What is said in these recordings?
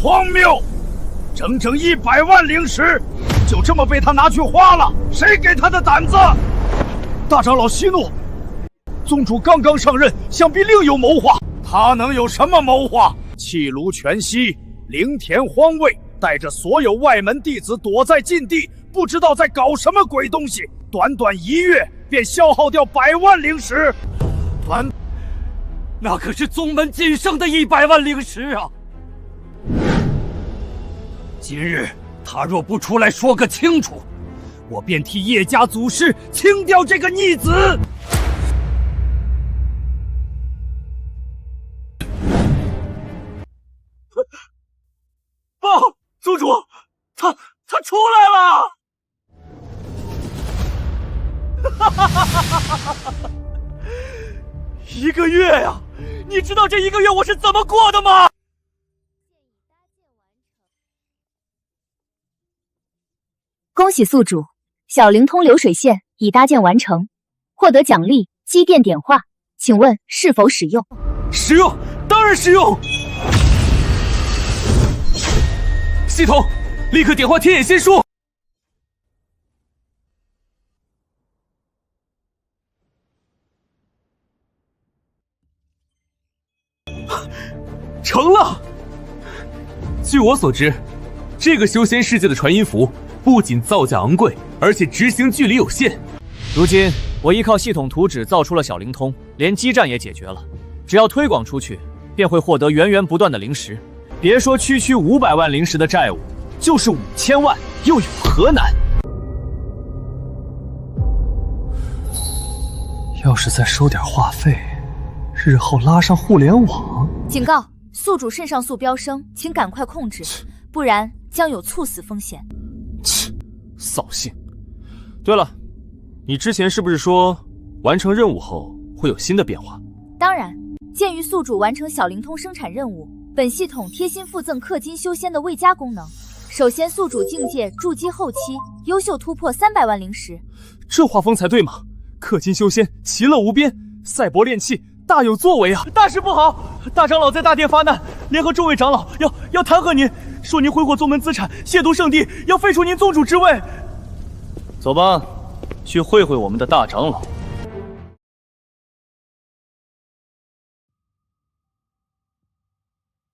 荒谬！整整100万灵石，就这么被他拿去花了，谁给他的胆子？大长老息怒，宗主刚刚上任，想必另有谋划。他能有什么谋划？弃炉全息，灵田荒魏，带着所有外门弟子躲在禁地，不知道在搞什么鬼东西。短短1月便消耗掉100万灵石，那可是宗门仅剩的100万灵石啊！今日他若不出来说个清楚，我便替叶家祖师清掉这个逆子！报，宗主，他出来了！1个月呀！你知道这1个月我是怎么过的吗？恭喜宿主，小灵通流水线已搭建完成，获得奖励机电点化，请问是否使用？使用，当然使用。系统，立刻点化天眼仙书。成了！据我所知，这个修仙世界的传音符不仅造价昂贵，而且执行距离有限。如今我依靠系统图纸造出了小灵通，连基站也解决了。只要推广出去，便会获得源源不断的灵石。别说区区500万灵石的债务，就是5000万，又有何难？要是再收点话费，日后拉上互联网。警告：宿主肾上素飙升，请赶快控制，不然将有猝死风险。切，扫兴。对了，你之前是不是说完成任务后会有新的变化？当然，鉴于宿主完成小灵通生产任务，本系统贴心附赠氪金修仙的未加功能。首先，宿主境界筑基后期优秀突破300万灵石，这画风才对嘛！氪金修仙，其乐无边，赛博炼器，大有作为啊！大事不好！大长老在大殿发难，联合众位长老要弹劾您，说您挥霍宗门资产，亵渎圣地，要废除您宗主之位。走吧，去会会我们的大长老。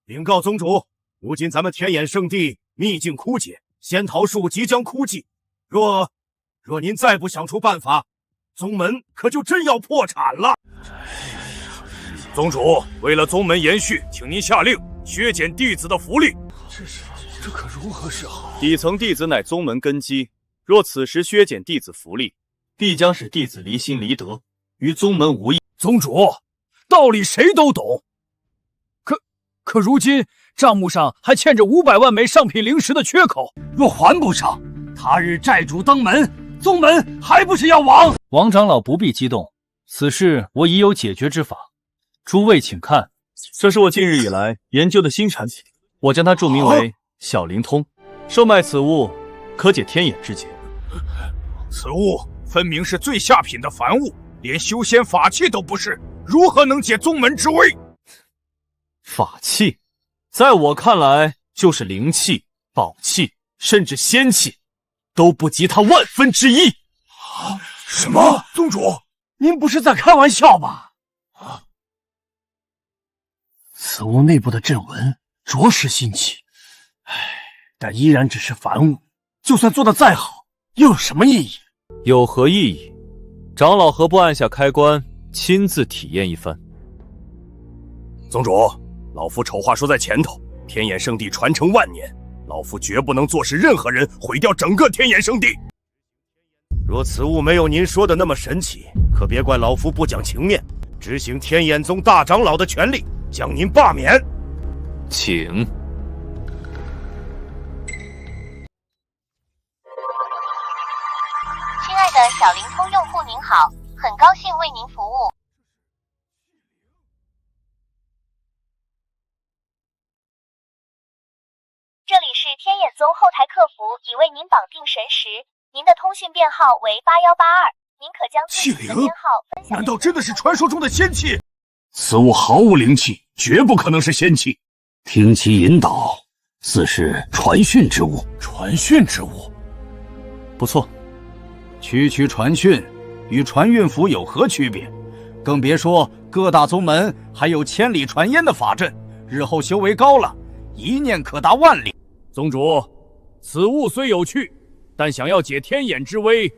禀告宗主，如今咱们天眼圣地秘境枯竭，仙桃树即将枯寂。若您再不想出办法，宗门可就真要破产了。宗主，为了宗门延续，请您下令削减弟子的福利。这可如何是好？底层弟子乃宗门根基，若此时削减弟子福利，必将使弟子离心离德，与宗门无益。宗主，道理谁都懂，可如今账目上还欠着500万枚上品灵石的缺口，若还不上，他日债主登门，宗门还不是要亡？王长老不必激动，此事我已有解决之法。诸位请看，这是我近日以来研究的新产品，我将它注明为小灵通。售卖此物，可解天眼之结。此物分明是最下品的凡物，连修仙法器都不是，如何能解宗门之危？法器，在我看来就是灵器、宝器，甚至仙器，都不及它1/1000之。什么？宗主，您不是在开玩笑吧？此物内部的阵纹着实新奇，但依然只是凡物，就算做得再好，又有什么意义？有何意义？长老何不按下开关，亲自体验一番？宗主，老夫丑话说在前头，天眼圣地传承万年，老夫绝不能坐视任何人毁掉整个天眼圣地。若此物没有您说的那么神奇，可别怪老夫不讲情面，执行天眼宗大长老的权力，将您罢免。请。亲爱的小灵通用户您好，很高兴为您服务。这里是天眼宗后台客服，已为您绑定神识，您的通讯编号为8182，您可将自己的编号分享。难道真的是传说中的仙器？此物毫无灵气，绝不可能是仙器。听其引导，似是传讯之物。传讯之物，不错。区区传讯，与传运符有何区别？更别说各大宗门还有千里传烟的法阵，日后修为高了，一念可达万里。宗主，此物虽有趣，但想要解天眼之危，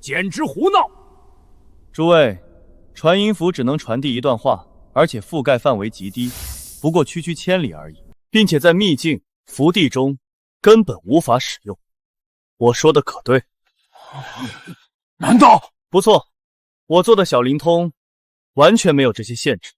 简直胡闹。诸位，传音符只能传递一段话，而且覆盖范围极低，不过区区千里而已，并且在秘境福地中根本无法使用。我说的可对？难道？不错，我做的小灵通完全没有这些限制。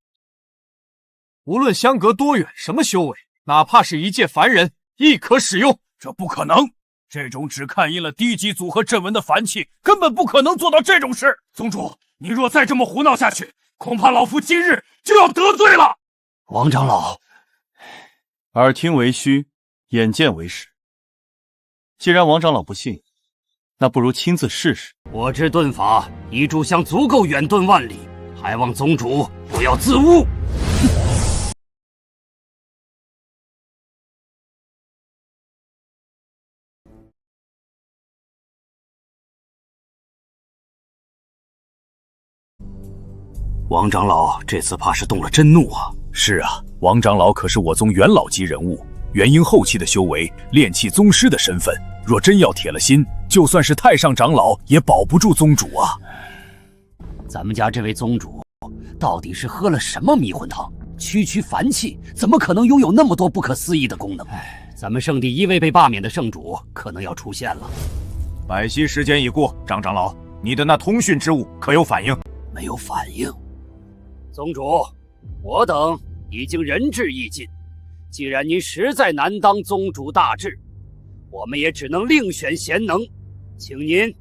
无论相隔多远，什么修为，哪怕是一介凡人，亦可使用。这不可能，这种只看阴了低级组合阵纹的凡气，根本不可能做到这种事。宗主，你若再这么胡闹下去，恐怕老夫今日就要得罪了。王长老，耳听为虚，眼见为实。既然王长老不信，那不如亲自试试。我之遁法一炷香足够远遁万里，还望宗主不要自误。王长老这次怕是动了真怒啊！是啊，王长老可是我宗元老级人物，元婴后期的修为，炼气宗师的身份，若真要铁了心，就算是太上长老也保不住宗主啊！咱们家这位宗主到底是喝了什么迷魂汤？区区凡气，怎么可能拥有那么多不可思议的功能？咱们圣地一位被罢免的圣主可能要出现了。百息时间已过，张长老，你的那通讯之物可有反应？没有反应。宗主，我等已经仁至义尽，既然您实在难当宗主大志，我们也只能另选贤能，请您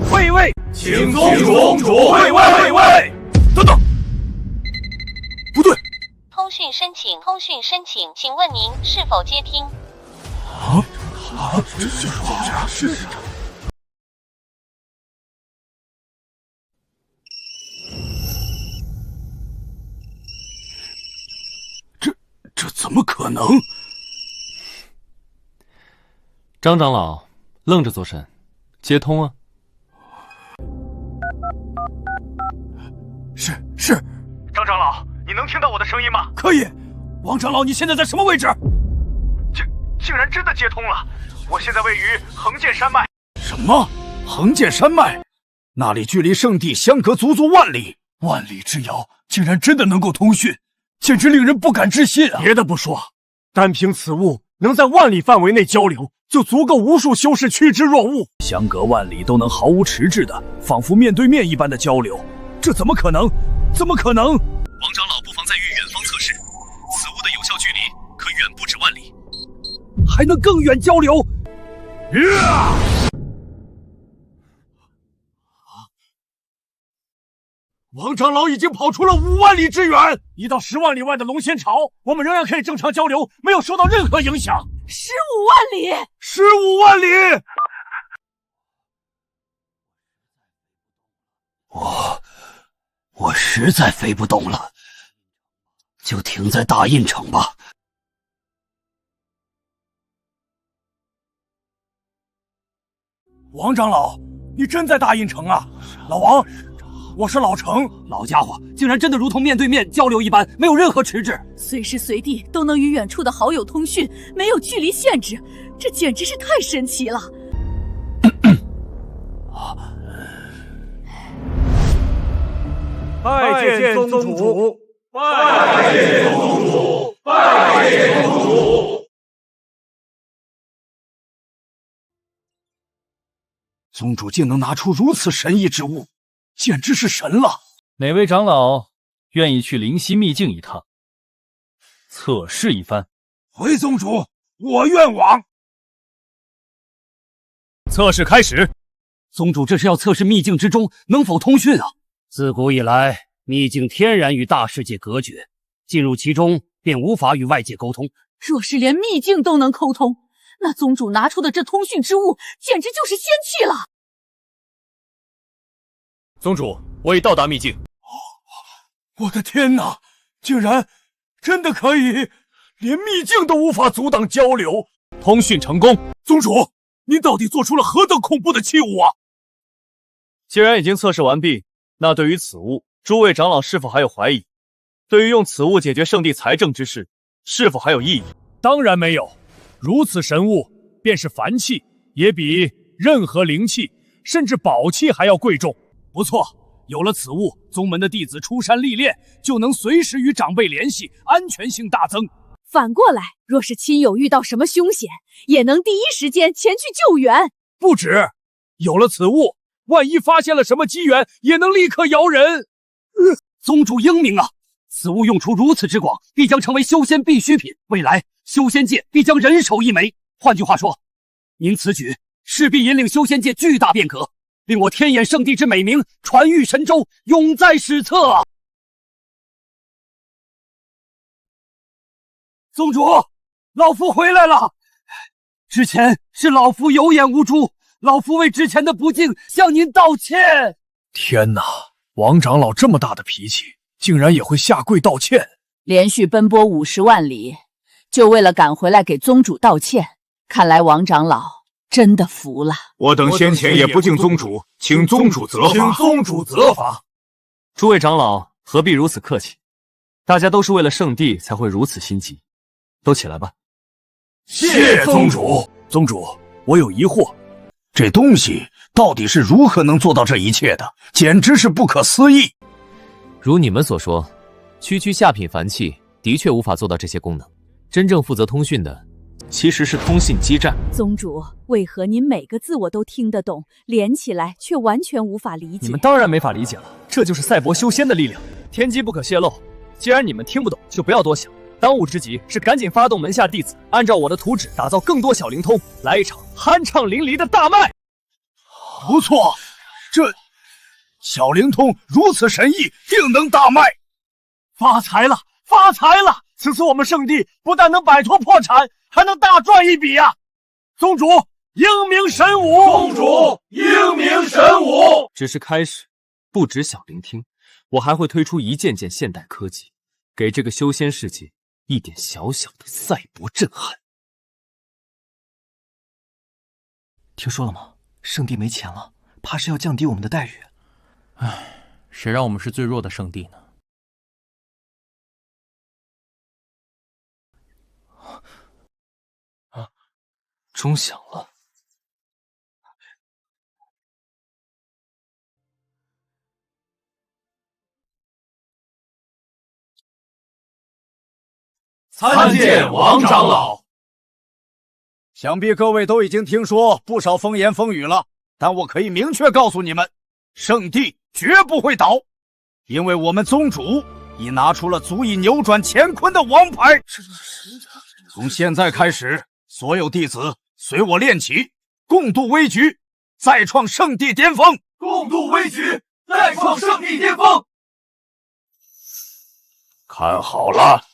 退位。请宗主退位。等等，不对，通讯申请，请问您是否接听？这就是我们家是。这怎么可能？张长老愣着做甚？接通啊！是，张长老，你能听到我的声音吗？可以。王长老，你现在在什么位置？竟然真的接通了！我现在位于横剑山脉。什么？横剑山脉？那里距离圣地相隔足足万里，万里之遥，竟然真的能够通讯，简直令人不敢置信啊！别的不说，单凭此物能在万里范围内交流，就足够无数修士趋之若鹜。相隔万里都能毫无迟滞的，仿佛面对面一般的交流，这怎么可能？怎么可能？王长老不妨再与远方测试，此物的有效距离可远不止万里，还能更远交流。王长老已经跑出了5万里之远，1到10万里外的龙仙巢，我们仍然可以正常交流，没有受到任何影响。15万里，15万里！我实在飞不动了，就停在大印城吧。王长老，你真在大印城啊？老王，我是老程。老家伙竟然真的如同面对面交流一般，没有任何迟滞，随时随地都能与远处的好友通讯，没有距离限制，这简直是太神奇了。拜见宗主，拜见宗主，拜见宗主。宗主竟能拿出如此神异之物，简直是神了！哪位长老愿意去灵犀秘境一趟，测试一番？回宗主，我愿往。测试开始。宗主这是要测试秘境之中能否通讯啊！自古以来，秘境天然与大世界隔绝，进入其中便无法与外界沟通。若是连秘境都能沟通，那宗主拿出的这通讯之物简直就是仙器了。宗主，我已到达秘境。我的天哪，竟然真的可以！连秘境都无法阻挡交流。通讯成功。宗主，您到底做出了何等恐怖的器物啊！既然已经测试完毕，那对于此物，诸位长老是否还有怀疑？对于用此物解决圣地财政之事，是否还有异议？当然没有，如此神物，便是凡器，也比任何灵器甚至宝器还要贵重。不错，有了此物，宗门的弟子出山历练，就能随时与长辈联系，安全性大增。反过来，若是亲友遇到什么凶险，也能第一时间前去救援。不止，有了此物，万一发现了什么机缘，也能立刻摇人。宗主英明啊！此物用处如此之广，必将成为修仙必需品，未来修仙界必将人手一枚。换句话说，您此举势必引领修仙界巨大变革，令我天眼圣地之美名传誉神州，永在史册啊！宗主，老夫回来了。之前是老夫有眼无珠，老夫为之前的不敬向您道歉。天哪，王长老这么大的脾气，竟然也会下跪道歉。连续奔波50万里，就为了赶回来给宗主道歉，看来王长老真的服了。我等先前也不敬宗主，请宗主责罚。请宗主责罚。诸位长老何必如此客气？大家都是为了圣地才会如此心急，都起来吧。谢宗主。宗主，我有疑惑，这东西到底是如何能做到这一切的？简直是不可思议。如你们所说，区区下品凡器的确无法做到这些功能。真正负责通讯的，其实是通信基站。宗主，为何您每个字我都听得懂，连起来却完全无法理解？你们当然没法理解了，这就是赛博修仙的力量，天机不可泄露。既然你们听不懂，就不要多想。当务之急是赶紧发动门下弟子，按照我的图纸打造更多小灵通，来一场酣畅淋漓的大卖。不错，这小灵通如此神异，定能大卖。发财了，发财了！此次我们圣地不但能摆脱破产，还能大赚一笔啊！宗主，英明神武！宗主，英明神武！只是开始，不止小灵听，我还会推出一件件现代科技，给这个修仙世界一点小小的赛博震撼。听说了吗？圣地没钱了，怕是要降低我们的待遇。唉，谁让我们是最弱的圣地呢？钟响了。参见王长老。想必各位都已经听说不少风言风语了，但我可以明确告诉你们，圣地绝不会倒，因为我们宗主已拿出了足以扭转乾坤的王牌。从现在开始，所有弟子随我练起，共度危局，再创圣地巅峰。共度危局，再创圣地巅峰。看好了。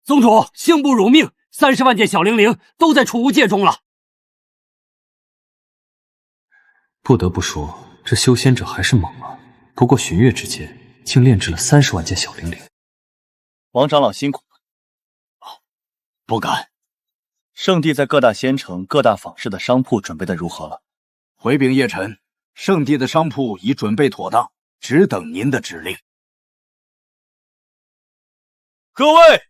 宗主，幸不辱命，30万件小灵灵都在储物戒中了。不得不说，这修仙者还是猛啊！不过旬月之间，竟炼制了30万件小灵灵。王长老辛苦了。不敢。圣地在各大仙城、各大坊市的商铺准备的如何了？回禀叶晨，圣地的商铺已准备妥当，只等您的指令。各位，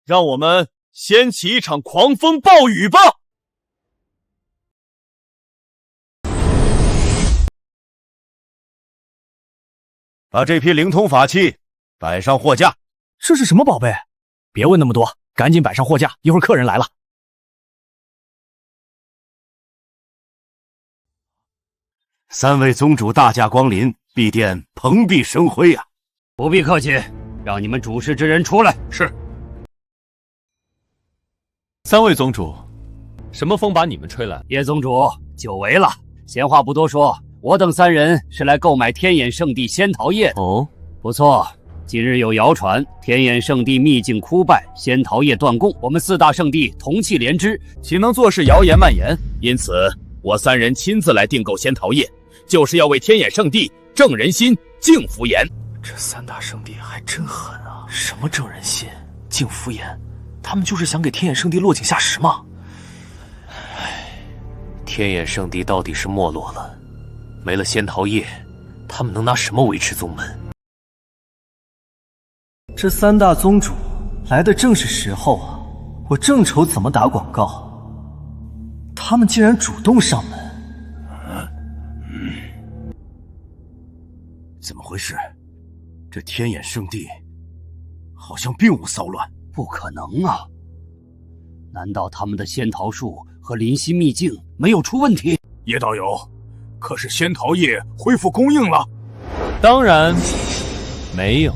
让我们掀起一场狂风暴雨吧！把这批灵通法器摆上货架。这是什么宝贝？别问那么多，赶紧摆上货架，一会儿客人来了。3位宗主大驾光临，敝殿蓬荜生辉啊！不必客气，让你们主事之人出来。是。 3位宗主，什么风把你们吹来？叶宗主，久违了。闲话不多说，我等3人是来购买天眼圣地仙桃叶的。哦，不错，近日有谣传，天眼圣地秘境枯败，仙桃叶断供，我们4大圣地同气连枝，岂能坐视谣言蔓延？因此，我3人亲自来订购仙桃叶，就是要为天眼圣地正人心、净福言。这3大圣地还真狠啊！什么正人心、净福言？他们就是想给天眼圣地落井下石吗？天眼圣地到底是没落了，没了仙桃叶，他们能拿什么维持宗门？这3大宗主来的正是时候啊！我正愁怎么打广告，他们竟然主动上门。怎么回事？这天眼圣地好像并无骚乱。不可能啊！难道他们的仙桃树和灵犀秘境没有出问题？叶道友，可是仙桃叶恢复供应了？当然没有。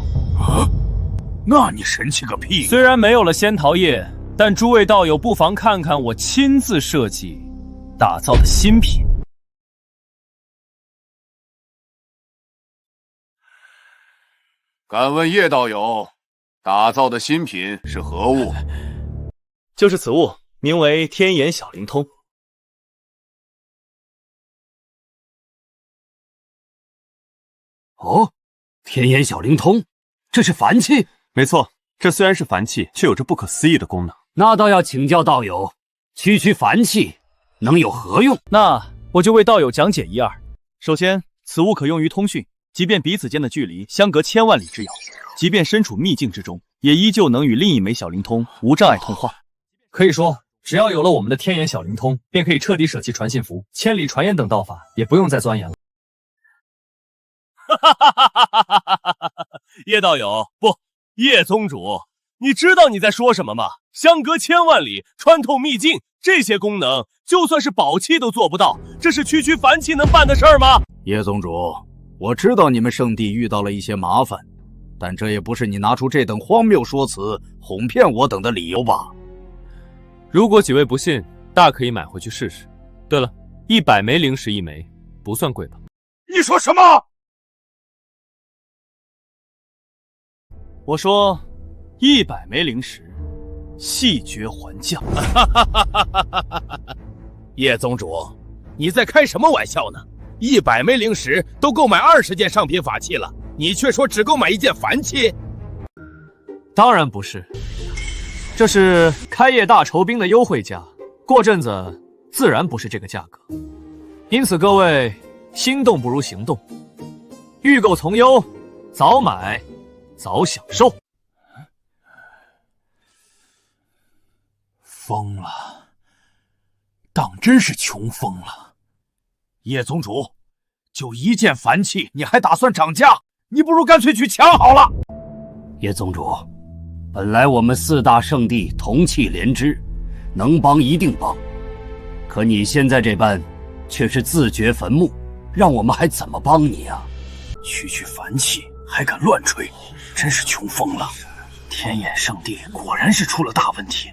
那你神气个屁！虽然没有了仙桃叶，但诸位道友不妨看看我亲自设计打造的新品。敢问叶道友，打造的新品是何物？就是此物，名为天眼小灵通。哦，天眼小灵通，这是凡器？没错，这虽然是凡器，却有着不可思议的功能。那倒要请教道友，区凡器能有何用？那我就为道友讲解一二。首先，此物可用于通讯，即便彼此间的距离相隔千万里之遥，即便身处秘境之中，也依旧能与另一枚小灵通无障碍通话。可以说，只要有了我们的天眼小灵通，便可以彻底舍弃传信符、千里传言等道法，也不用再钻研了。叶道友，不，叶宗主，你知道你在说什么吗？相隔千万里，穿透秘境，这些功能就算是宝器都做不到，这是区凡器能办的事儿吗？叶宗主，我知道你们圣地遇到了一些麻烦，但这也不是你拿出这等荒谬说辞哄骗我等的理由吧？如果几位不信，大可以买回去试试。对了，100枚灵石1枚，不算贵吧？你说什么？我说100枚灵石，细嚼还价。叶宗主，你在开什么玩笑呢？100枚灵石都购买20件上品法器了，你却说只购买1件凡器？当然不是，这是开业大酬宾的优惠价，过阵子自然不是这个价格。因此各位心动不如行动，预购从优，早买早享受。疯了，当真是穷疯了。叶宗主，就1件凡器，你还打算涨价？你不如干脆去抢好了。叶宗主，本来我们4大圣地同气连枝，能帮一定帮，可你现在这般却是自掘坟墓，让我们还怎么帮你啊？区凡器还敢乱吹，真是穷疯了。天眼圣地果然是出了大问题，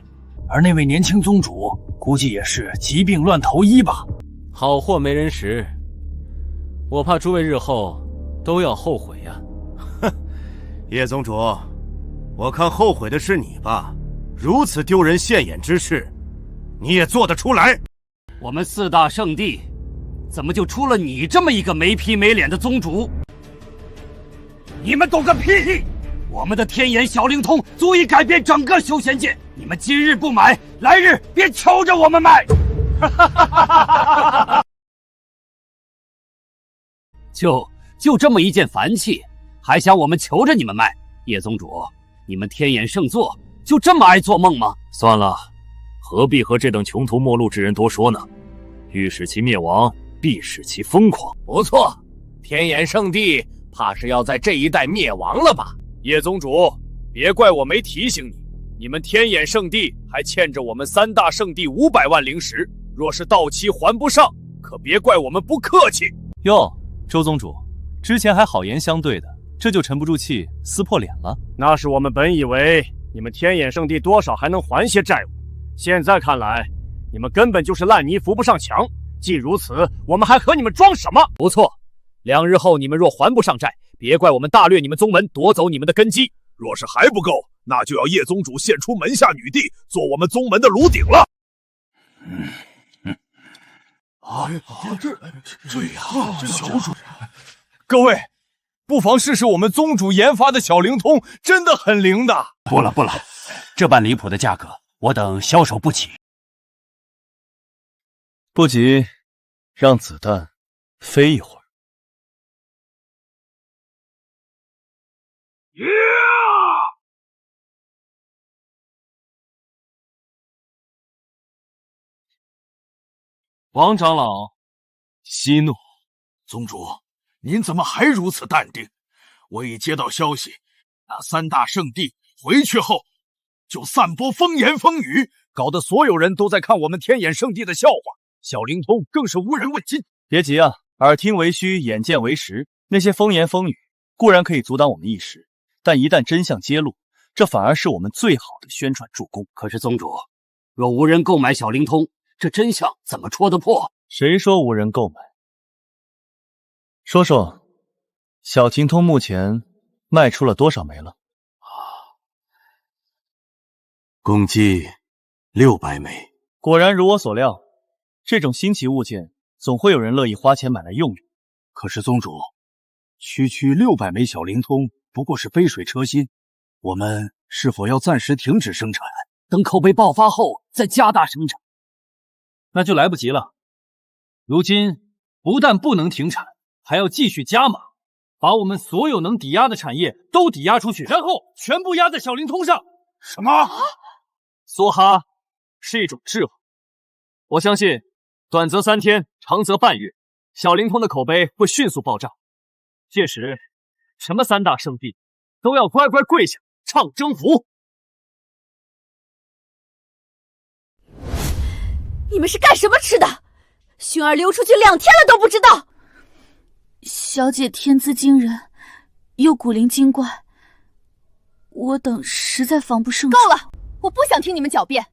而那位年轻宗主估计也是疾病乱投医吧。好货没人识，我怕诸位日后都要后悔呀。哼，叶宗主，我看后悔的是你吧？如此丢人现眼之事，你也做得出来？我们4大圣地，怎么就出了你这么一个没皮没脸的宗主？你们懂个屁！我们的天眼小灵通足以改变整个修仙界，你们今日不买，来日别求着我们买！就这么1件凡器，还想我们求着你们卖？叶宗主，你们天眼圣座就这么爱做梦吗？算了，何必和这等穷途末路之人多说呢？欲使其灭亡，必使其疯狂。不错，天眼圣地怕是要在这一代灭亡了吧？叶宗主，别怪我没提醒你，你们天眼圣地还欠着我们3大圣地500万灵石，若是到期还不上，可别怪我们不客气。哟，周宗主，之前还好言相对的，这就沉不住气撕破脸了？那是我们本以为你们天眼圣地多少还能还些债务，现在看来，你们根本就是烂泥扶不上墙。既如此，我们还和你们装什么？不错，2日后你们若还不上债，别怪我们大掠你们宗门，夺走你们的根基。若是还不够，那就要叶宗主献出门下女帝，做我们宗门的炉鼎了。对呀，小主，各位，不妨试试我们宗主研发的小灵通，真的很灵的。不了，这般离谱的价格，我等消受不起。不急，让子弹飞一会儿。王长老，息怒。宗主，您怎么还如此淡定？我已接到消息，那三大圣地回去后就散播风言风语，搞得所有人都在看我们天眼圣地的笑话。小灵通更是无人问津。别急啊，耳听为虚，眼见为实。那些风言风语固然可以阻挡我们一时，但一旦真相揭露，这反而是我们最好的宣传助攻。可是宗主，若无人购买小灵通，这真相怎么戳得破？谁说无人购买？说说，小灵通目前卖出了多少枚了？共计600枚。果然如我所料，这种新奇物件总会有人乐意花钱买来用用。可是宗主，区600枚小灵通不过是杯水车薪，我们是否要暂时停止生产，等口碑爆发后再加大生产？那就来不及了。如今不但不能停产，还要继续加码，把我们所有能抵押的产业都抵押出去，然后全部压在小灵通上。什么？梭哈是一种智慧，我相信短则3天，长则半月，小灵通的口碑会迅速爆炸。届时，什么三大圣地都要乖乖跪下唱征服。你们是干什么吃的？薰儿流出去2天了都不知道。小姐天资惊人，又古灵精怪，我等实在防不胜守。够了，我不想听你们狡辩。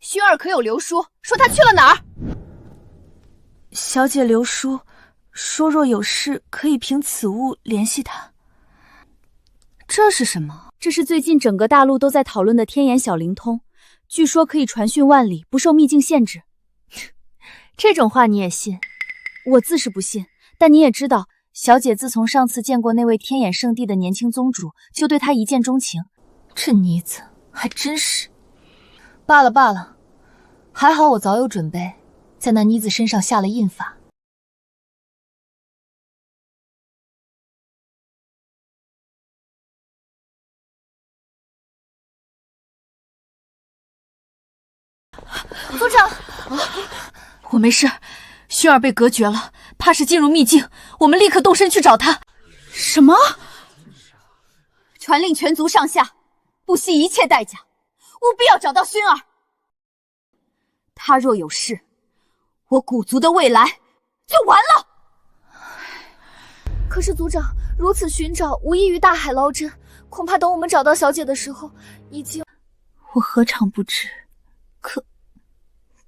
薰儿可有留书，说她去了哪儿？小姐留书，说若有事可以凭此物联系她。这是什么？这是最近整个大陆都在讨论的天眼小灵通，据说可以传讯万里，不受秘境限制。这种话你也信？我自是不信，但你也知道，小姐自从上次见过那位天眼圣地的年轻宗主，就对他一见钟情。这妮子还真是……罢了罢了，还好我早有准备，在那妮子身上下了印法。族长，我没事，薰儿被隔绝了，怕是进入秘境，我们立刻动身去找她。什么？传令全族上下，不惜一切代价，务必要找到薰儿。她若有事，我古族的未来就完了。可是族长，如此寻找无异于大海捞针，恐怕等我们找到小姐的时候，已经……我何尝不知？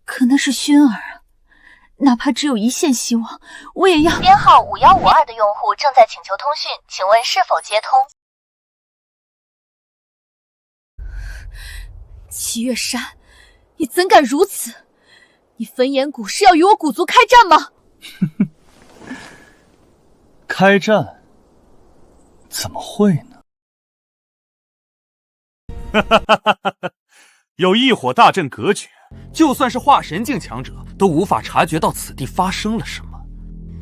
可那是薰儿啊，哪怕只有一线希望，我也要。编号5152的用户正在请求通讯，请问是否接通？七月山，你怎敢如此？你焚炎谷是要与我古族开战吗？开战？怎么会呢？有异火大阵隔绝，就算是化神境强者都无法察觉到此地发生了什么。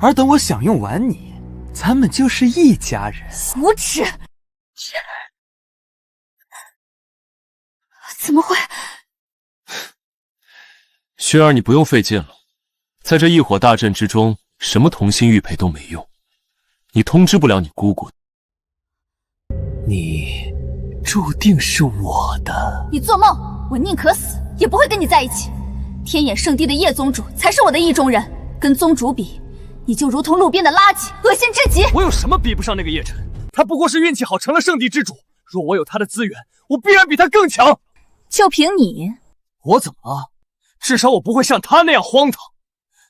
而等我享用完你，咱们就是一家人。无耻！怎么会？薰儿，你不用费劲了，在这异火大阵之中，什么同心玉佩都没用，你通知不了你姑姑。你注定是我的。你做梦！我宁可死，也不会跟你在一起。天眼圣地的叶宗主才是我的意中人，跟宗主比，你就如同路边的垃圾，恶心至极。我有什么比不上那个叶辰？他不过是运气好成了圣地之主，若我有他的资源，我必然比他更强。就凭你？我怎么了？至少我不会像他那样荒唐。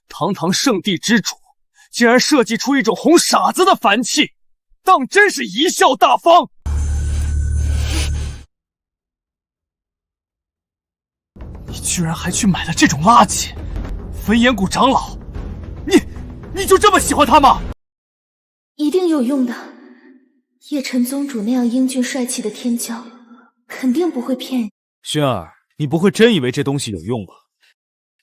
堂堂圣地之主，竟然设计出一种哄傻子的凡气，当真是贻笑大方。你居然还去买了这种垃圾！焚炎谷长老，你就这么喜欢他吗？一定有用的。叶晨宗主那样英俊帅气的天骄，肯定不会骗人。薰儿，你不会真以为这东西有用吧？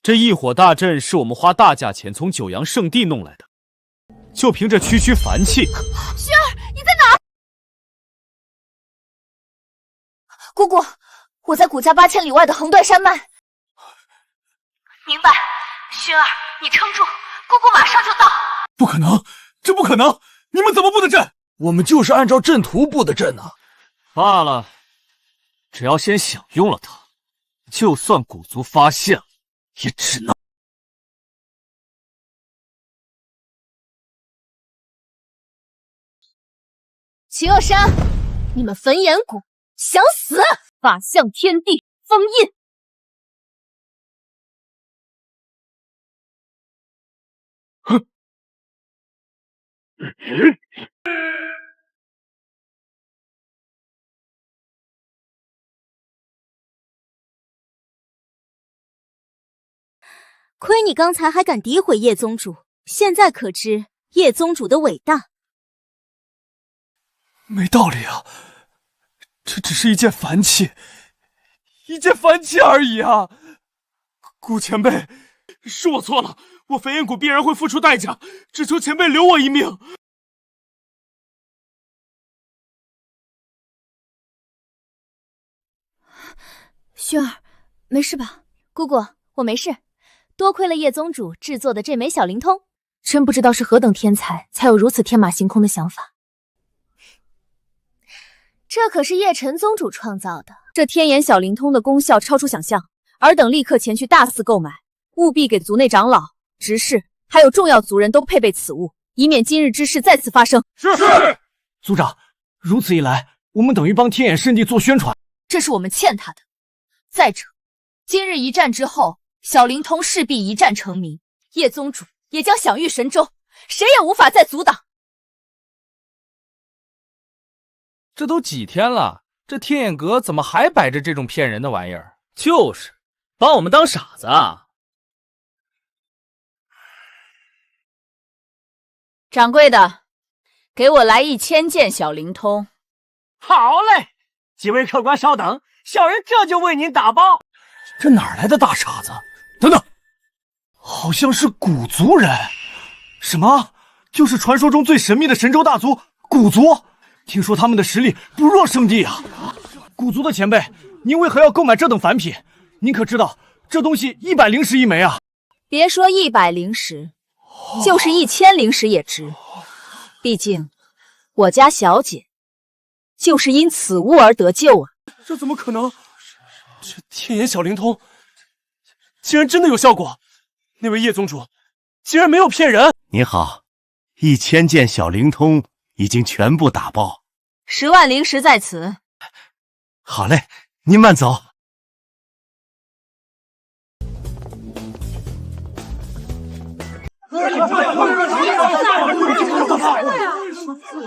这异火大阵是我们花大价钱从九阳圣地弄来的，就凭这区区凡气。薰儿，你在哪儿？姑姑，我在谷家8000里外的横断山脉。明白，薰儿，你撑住，姑姑马上就到。不可能，这不可能！你们怎么布的阵？我们就是按照阵图布的阵啊。罢了，只要先享用了它，就算古族发现了，也只能……秦恶山，你们焚炎谷想死？法相天地封印。哼！亏你刚才还敢诋毁叶宗主，现在可知叶宗主的伟大？没道理啊！这只是一件凡气，而已啊！顾前辈，是我错了，我焚炎谷必然会付出代价，只求前辈留我一命。薰儿，没事吧？姑姑，我没事。多亏了叶宗主制作的这枚小灵通，真不知道是何等天才，才有如此天马行空的想法。这可是叶晨宗主创造的，这天眼小灵通的功效超出想象，尔等立刻前去大肆购买，务必给族内长老、执事还有重要族人都配备此物，以免今日之事再次发生。是。族长，如此一来，我们等于帮天眼圣地做宣传，这是我们欠他的。再者，今日一战之后，小灵通势必一战成名，叶宗主也将享誉神州，谁也无法再阻挡。这都几天了，这天眼阁怎么还摆着这种骗人的玩意儿？就是，把我们当傻子啊！掌柜的，给我来1000件小灵通。好嘞，几位客官稍等，小人这就为您打包。这哪来的大傻子？等等，好像是古族人。什么？就是传说中最神秘的神州大族古族？听说他们的实力不弱圣地啊！古族的前辈，您为何要购买这等凡品？您可知道这东西100灵石一枚啊！别说100灵石，就是1000灵石也值。毕竟我家小姐就是因此物而得救啊！这怎么可能？这天眼小灵通竟然真的有效果！那位叶宗主竟然没有骗人！你好，1000件小灵通已经全部打包，10万灵石在此。好嘞，您慢走。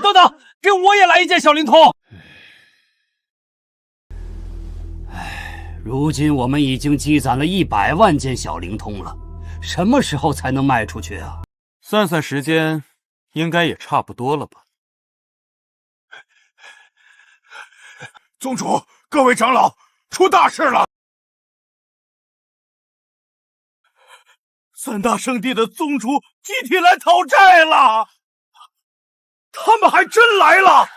等等，给我也来一件小灵通。如今我们已经积攒了100万件小灵通了，什么时候才能卖出去啊？算算时间，应该也差不多了吧。宗主，各位长老，出大事了！3大圣地的宗主集体来讨债了，他们还真来了！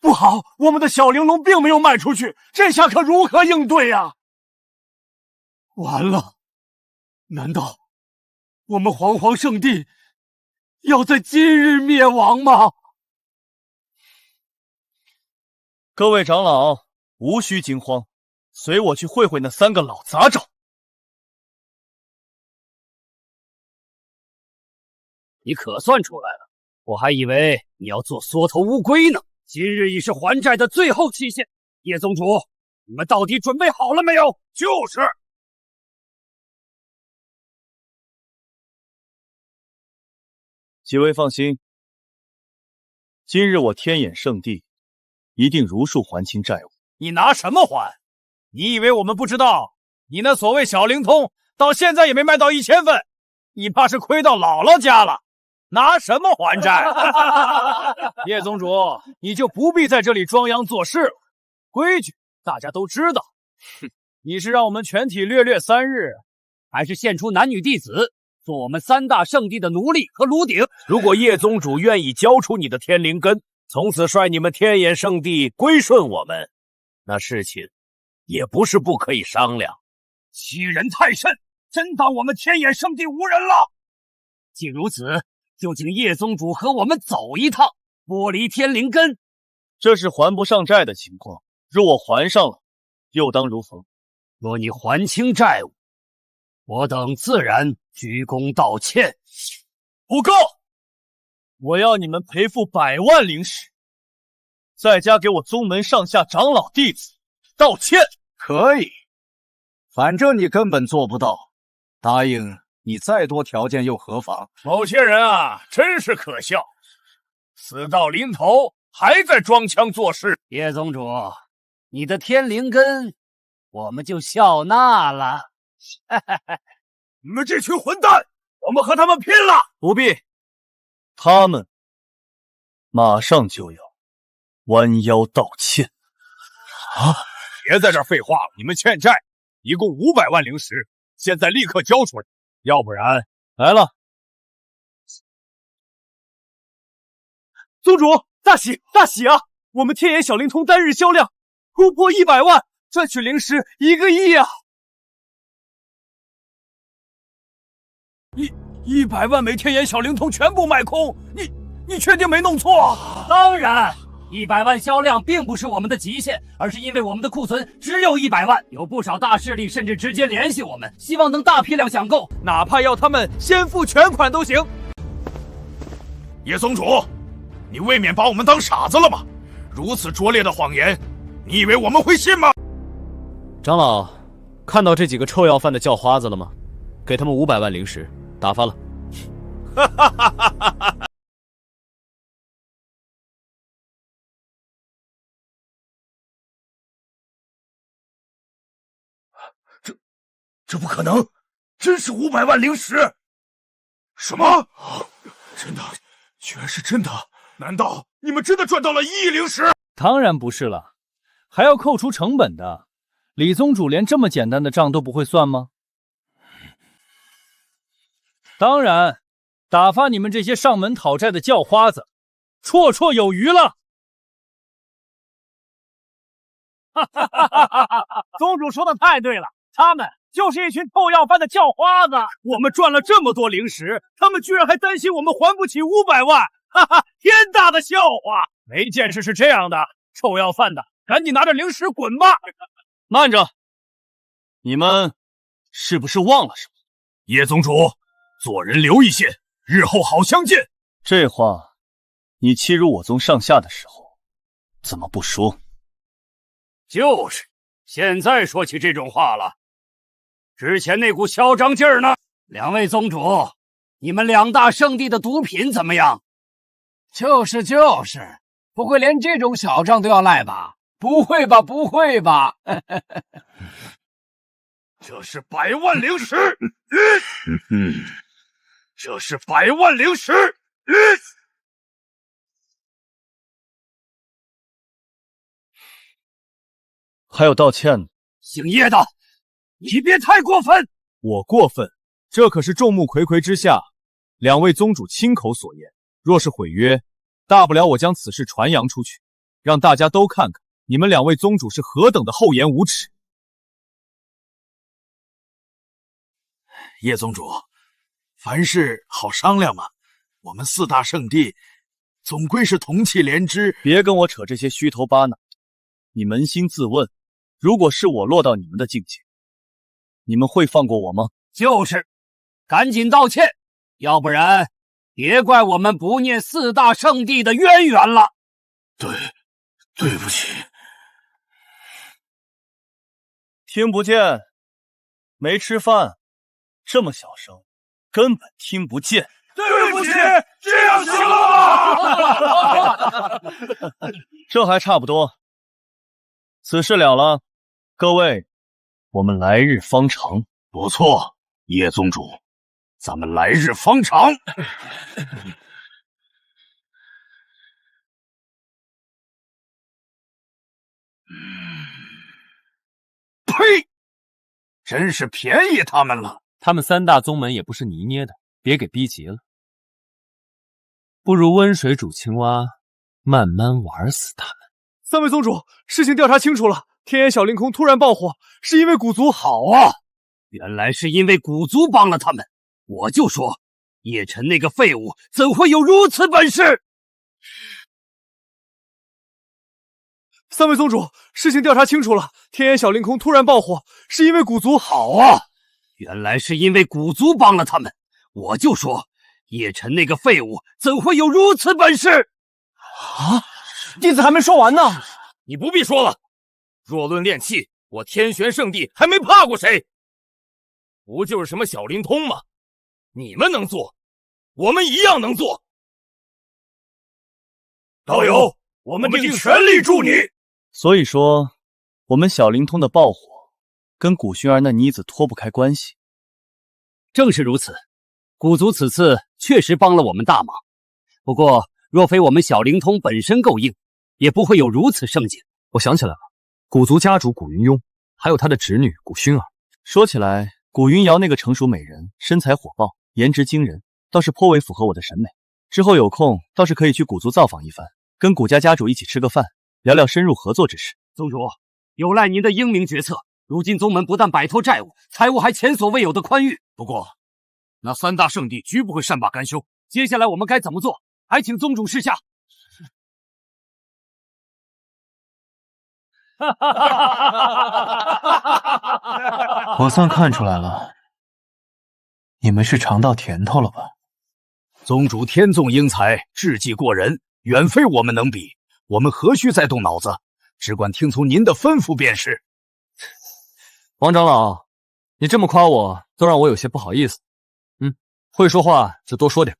不好，我们的小玲珑并没有卖出去，这下可如何应对呀？完了，难道我们煌煌圣地要在今日灭亡吗？各位长老无需惊慌，随我去会会那3个老杂种。你可算出来了，我还以为你要做缩头乌龟呢。今日已是还债的最后期限，叶宗主，你们到底准备好了没有？就是。几位放心，今日我天眼圣地一定如数还清债务。你拿什么还？你以为我们不知道？你那所谓小灵通到现在也没卖到1000份，你怕是亏到姥姥家了。拿什么还债？叶宗主，你就不必在这里装洋作势了。规矩大家都知道。哼，你是让我们全体略略3日，还是献出男女弟子做我们3大圣地的奴隶和炉鼎？如果叶宗主愿意交出你的天灵根，从此率你们天眼圣地归顺我们，那事情也不是不可以商量。欺人太甚，真当我们天眼圣地无人了？既如此，就请叶宗主和我们走一趟，剥离天灵根。这是还不上债的情况，若我还上了，又当如何？若你还清债务，我等自然鞠躬道歉。不够，我要你们赔付100万灵石，再加给我宗门上下长老弟子道歉。可以，反正你根本做不到，答应你再多条件又何妨？某些人啊，真是可笑，死到临头还在装腔作势。叶宗主，你的天灵根我们就笑纳了。你们这群混蛋，我们和他们拼了！不必，他们马上就要弯腰道歉。啊！别在这儿废话了，你们欠债一共500万灵石，现在立刻交出来，要不然……来了。宗主，大喜大喜啊！我们天眼小灵通单日销量突破100万，赚取灵石1个亿啊！100万枚天眼小灵通全部卖空，你确定没弄错？当然，100万销量并不是我们的极限，而是因为我们的库存只有100万，有不少大势力甚至直接联系我们，希望能大批量抢购，哪怕要他们先付全款都行。叶宗主，你未免把我们当傻子了吗？如此拙劣的谎言，你以为我们会信吗？长老，看到这几个臭要饭的叫花子了吗？给他们500万灵石，打发了。哈哈哈哈哈！这不可能，真是500万灵石！什么？真的，居然是真的！难道你们真的赚到了1亿灵石？当然不是了，还要扣除成本的。李宗主连这么简单的账都不会算吗？当然，打发你们这些上门讨债的叫花子，绰绰有余了。宗主说的太对了，他们就是一群臭要饭的叫花子。我们赚了这么多灵石，他们居然还担心我们还不起500万，哈哈，天大的笑话！没件事是这样的，臭要饭的，赶紧拿着灵石滚吧！慢着，你们是不是忘了什么？叶宗主，做人留一线，日后好相见。这话，你欺辱我宗上下的时候，怎么不说？就是，现在说起这种话了，之前那股嚣张劲儿呢？两位宗主，你们2大圣地的毒品怎么样？就是，不会连这种小账都要赖吧？不会吧，不会吧！这是100万灵石，这是100万灵石，还有道歉呢。姓叶的，你别太过分！我过分？这可是众目睽睽之下，2位宗主亲口所言。若是毁约，大不了我将此事传扬出去，让大家都看看你们2位宗主是何等的厚颜无耻。叶宗主，凡事好商量嘛。我们4大圣地总归是同气连枝，别跟我扯这些虚头巴脑。你扪心自问，如果是我落到你们的境界，你们会放过我吗？就是，赶紧道歉，要不然别怪我们不念4大圣地的渊源了。对不起。听不见？没吃饭？这么小声，根本听不见。对不不起，这样行了吗？这还差不多。此事了了，各位，我们来日方长。不错，叶宗主，咱们来日方长。呸！真是便宜他们了。他们三大宗门也不是泥捏的，别给逼急了。不如温水煮青蛙，慢慢玩死他们。三位宗主，事情调查清楚了，天眼小凌空突然爆火，是因为古族。好啊，原来是因为古族帮了他们。我就说，叶晨那个废物怎会有如此本事？三位宗主，事情调查清楚了，天眼小凌空突然爆火，是因为古族。好啊，原来是因为古族帮了他们。我就说，叶晨那个废物怎会有如此本事？啊！弟子还没说完呢。你不必说了。若论炼气，我天玄圣地还没怕过谁？不就是什么小灵通吗？你们能做，我们一样能做。道友，我们定全力助你。所以说，我们小灵通的爆火跟古薰儿那妮子脱不开关系。正是如此，古族此次确实帮了我们大忙。不过，若非我们小灵通本身够硬，也不会有如此盛景。我想起来了，古族家主古云庸，还有他的侄女古薰儿。说起来，古云瑶那个成熟美人，身材火爆，颜值惊人，倒是颇为符合我的审美。之后有空，倒是可以去古族造访一番，跟古家家主一起吃个饭，聊聊深入合作之事。宗主，有赖您的英明决策。如今宗门不但摆脱债务，财务还前所未有的宽裕。不过，那三大圣地绝不会善罢甘休。接下来我们该怎么做？还请宗主示下。我算看出来了，你们是尝到甜头了吧？宗主天纵英才，智计过人，远非我们能比。我们何须再动脑子？只管听从您的吩咐便是。王长老，你这么夸我，都让我有些不好意思。会说话就多说点。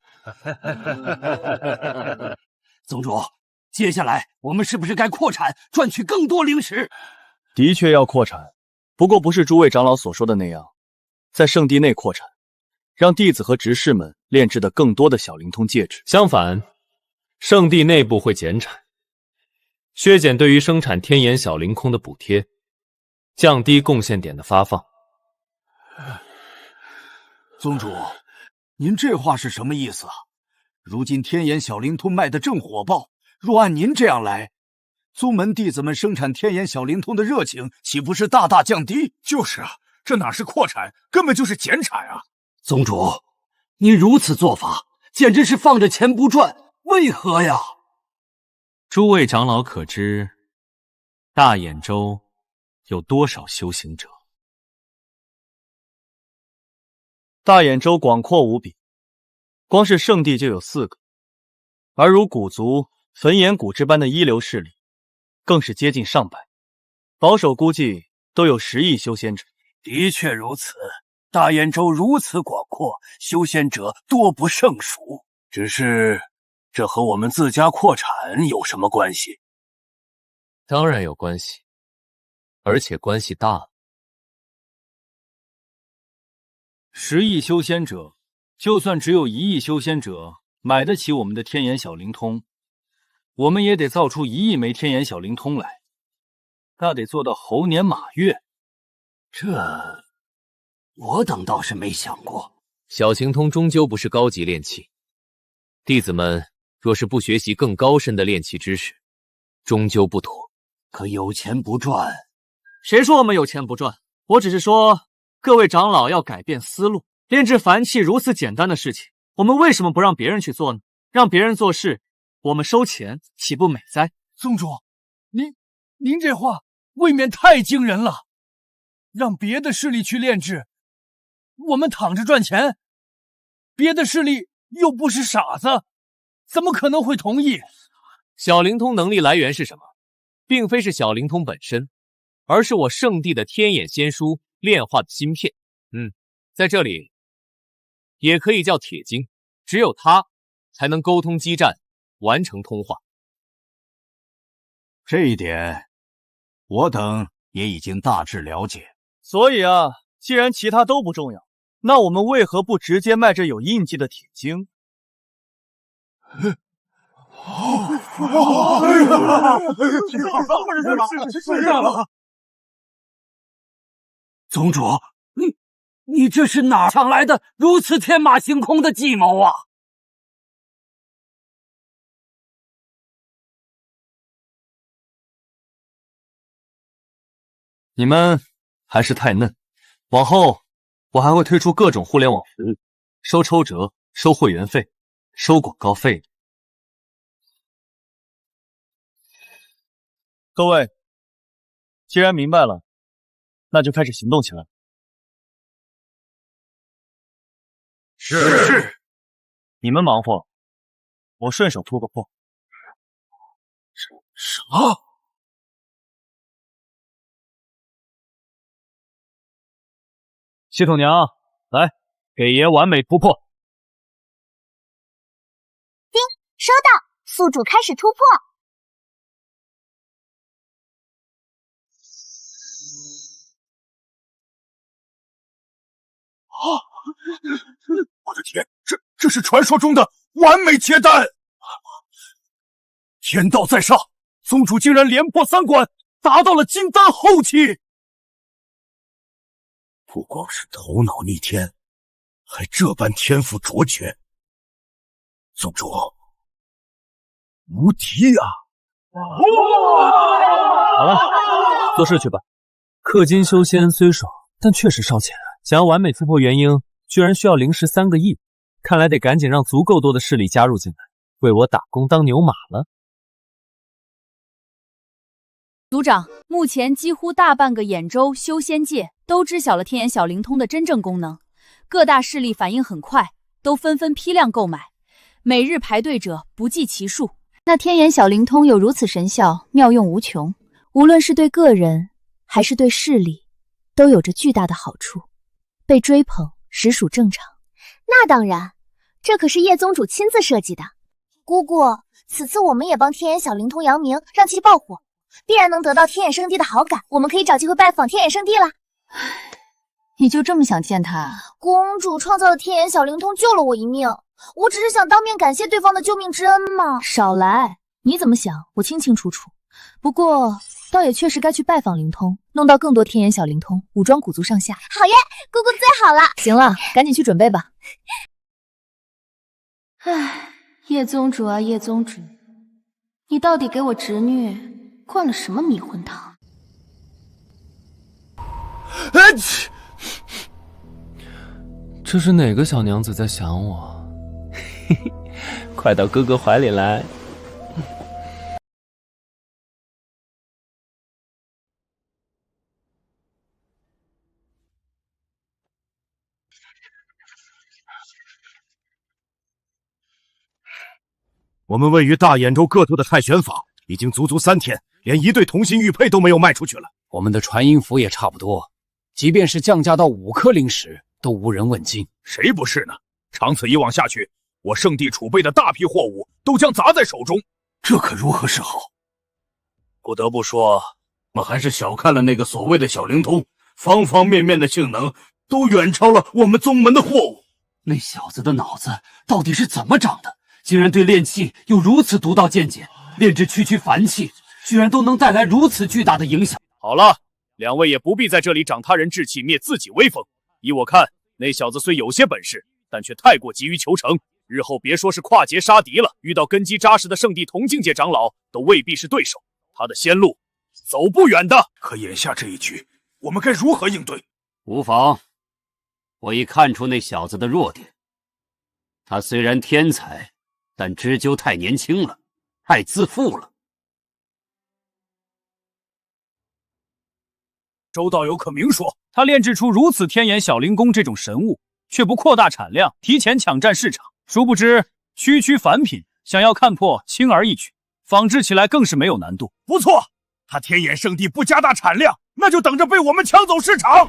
宗主，接下来我们是不是该扩产，赚取更多灵石？的确要扩产，不过不是诸位长老所说的那样，在圣地内扩产，让弟子和执事们炼制的更多的小灵通戒指。相反，圣地内部会减产，削减对于生产天眼小灵空的补贴，降低贡献点的发放。宗主，您这话是什么意思啊？如今天眼小灵通卖得正火爆，若按您这样来，宗门弟子们生产天眼小灵通的热情岂不是大大降低？就是啊，这哪是扩产，根本就是减产啊！宗主，您如此做法，简直是放着钱不赚，为何呀？诸位长老可知，大兖州有多少修行者？大兖州广阔无比，光是圣地就有4个，而如古族、焚炎谷这般的一流势力，更是接近上百，保守估计都有10亿修仙者。的确如此，大兖州如此广阔，修仙者多不胜数。只是，这和我们自家扩产有什么关系？当然有关系，而且关系大了。10亿修仙者，就算只有1亿修仙者买得起我们的天眼小灵通，我们也得造出1亿枚天眼小灵通来，那得做到猴年马月。这，我等倒是没想过。小灵通终究不是高级炼器，弟子们若是不学习更高深的炼器知识，终究不妥。可有钱不赚，谁说我们有钱不赚？我只是说，各位长老要改变思路。炼制凡器如此简单的事情，我们为什么不让别人去做呢？让别人做事，我们收钱，岂不美哉？宗主，您这话未免太惊人了。让别的势力去炼制，我们躺着赚钱，别的势力又不是傻子，怎么可能会同意？小灵通能力来源是什么？并非是小灵通本身，而是我圣地的天眼仙书炼化的芯片。在这里也可以叫铁晶。只有他才能沟通基站，完成通话。这一点，我等也已经大致了解。所以啊，既然其他都不重要，那我们为何不直接卖这有印记的铁晶？宗主，你这是哪抢来的如此天马行空的计谋啊？你们还是太嫩，往后我还会推出各种互联网服务，收抽折、收会员费、收广告费。各位，既然明白了，那就开始行动起来。是。你们忙活，我顺手突个破。什么？系统娘，来，给爷完美突破。叮，收到，宿主开始突破。我的天，这是传说中的完美结丹！天道在上，宗主竟然连破3关，达到了金丹后期。不光是头脑逆天，还这般天赋卓绝，宗主无敌啊！好了，做事去吧。氪金修仙虽爽，但确实烧钱啊。想要完美突破元婴，居然需要灵石3个亿，看来得赶紧让足够多的势力加入进来，为我打工当牛马了。族长，目前几乎大半个兖州修仙界都知晓了天眼小灵通的真正功能，各大势力反应很快，都纷纷批量购买，每日排队者不计其数。那天眼小灵通有如此神效，妙用无穷，无论是对个人还是对势力，都有着巨大的好处，被追捧实属正常。那当然，这可是叶宗主亲自设计的。姑姑，此次我们也帮天眼小灵通扬名，让其爆火，必然能得到天眼圣地的好感，我们可以找机会拜访天眼圣地啦。你就这么想见他？公主创造的天眼小灵通救了我一命，我只是想当面感谢对方的救命之恩嘛。少来，你怎么想我清清楚楚。不过倒也确实该去拜访灵通，弄到更多天眼小灵通，武装古族上下。好耶，姑姑最好了。行了，赶紧去准备吧。唉，叶宗主啊叶宗主，你到底给我侄女灌了什么迷魂汤？这是哪个小娘子在想我？嘿嘿，快到哥哥怀里来。我们位于大兖州各处的太玄坊已经足3天，连一对同心玉佩都没有卖出去了。我们的传音符也差不多，即便是降价到5颗灵石，都无人问津。谁不是呢？长此以往下去，我圣地储备的大批货物都将砸在手中，这可如何是好？不得不说，我们还是小看了那个所谓的小灵通，方方面面的性能都远超了我们宗门的货物。那小子的脑子到底是怎么长的？竟然对炼器有如此独到见解，炼制区区凡器，居然都能带来如此巨大的影响。好了，两位也不必在这里长他人志气，灭自己威风。依我看，那小子虽有些本事，但却太过急于求成，日后别说是跨界杀敌了，遇到根基扎实的圣地同境界长老，都未必是对手。他的仙路走不远的。可眼下这一局，我们该如何应对？无妨，我已看出那小子的弱点。他虽然天才，但知究太年轻了，太自负了。周道友可明说，他炼制出如此天眼小灵功这种神物，却不扩大产量，提前抢占市场，殊不知区区凡品，想要看破轻而易举，仿制起来更是没有难度。不错，他天眼圣地不加大产量，那就等着被我们抢走市场。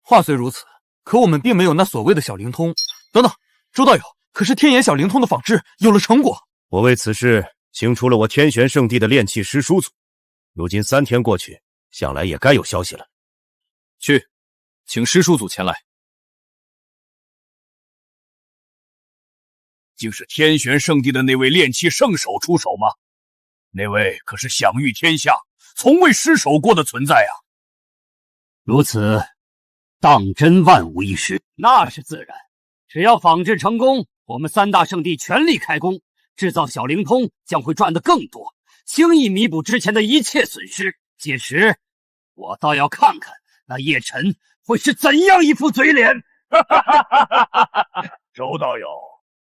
话虽如此，可我们并没有那所谓的小灵通。等等，周道友，可是天眼小灵通的仿制有了成果。我为此事请出了我天玄圣地的炼器师叔祖，如今3天过去，想来也该有消息了。去，请师叔祖前来。竟是天玄圣地的那位炼器圣手出手吗？那位可是享誉天下、从未失手过的存在啊！如此，当真万无一失。那是自然，只要仿制成功，我们3大圣地全力开工，制造小灵通将会赚得更多，轻易弥补之前的一切损失。届时，我倒要看看那叶晨会是怎样一副嘴脸。周道友，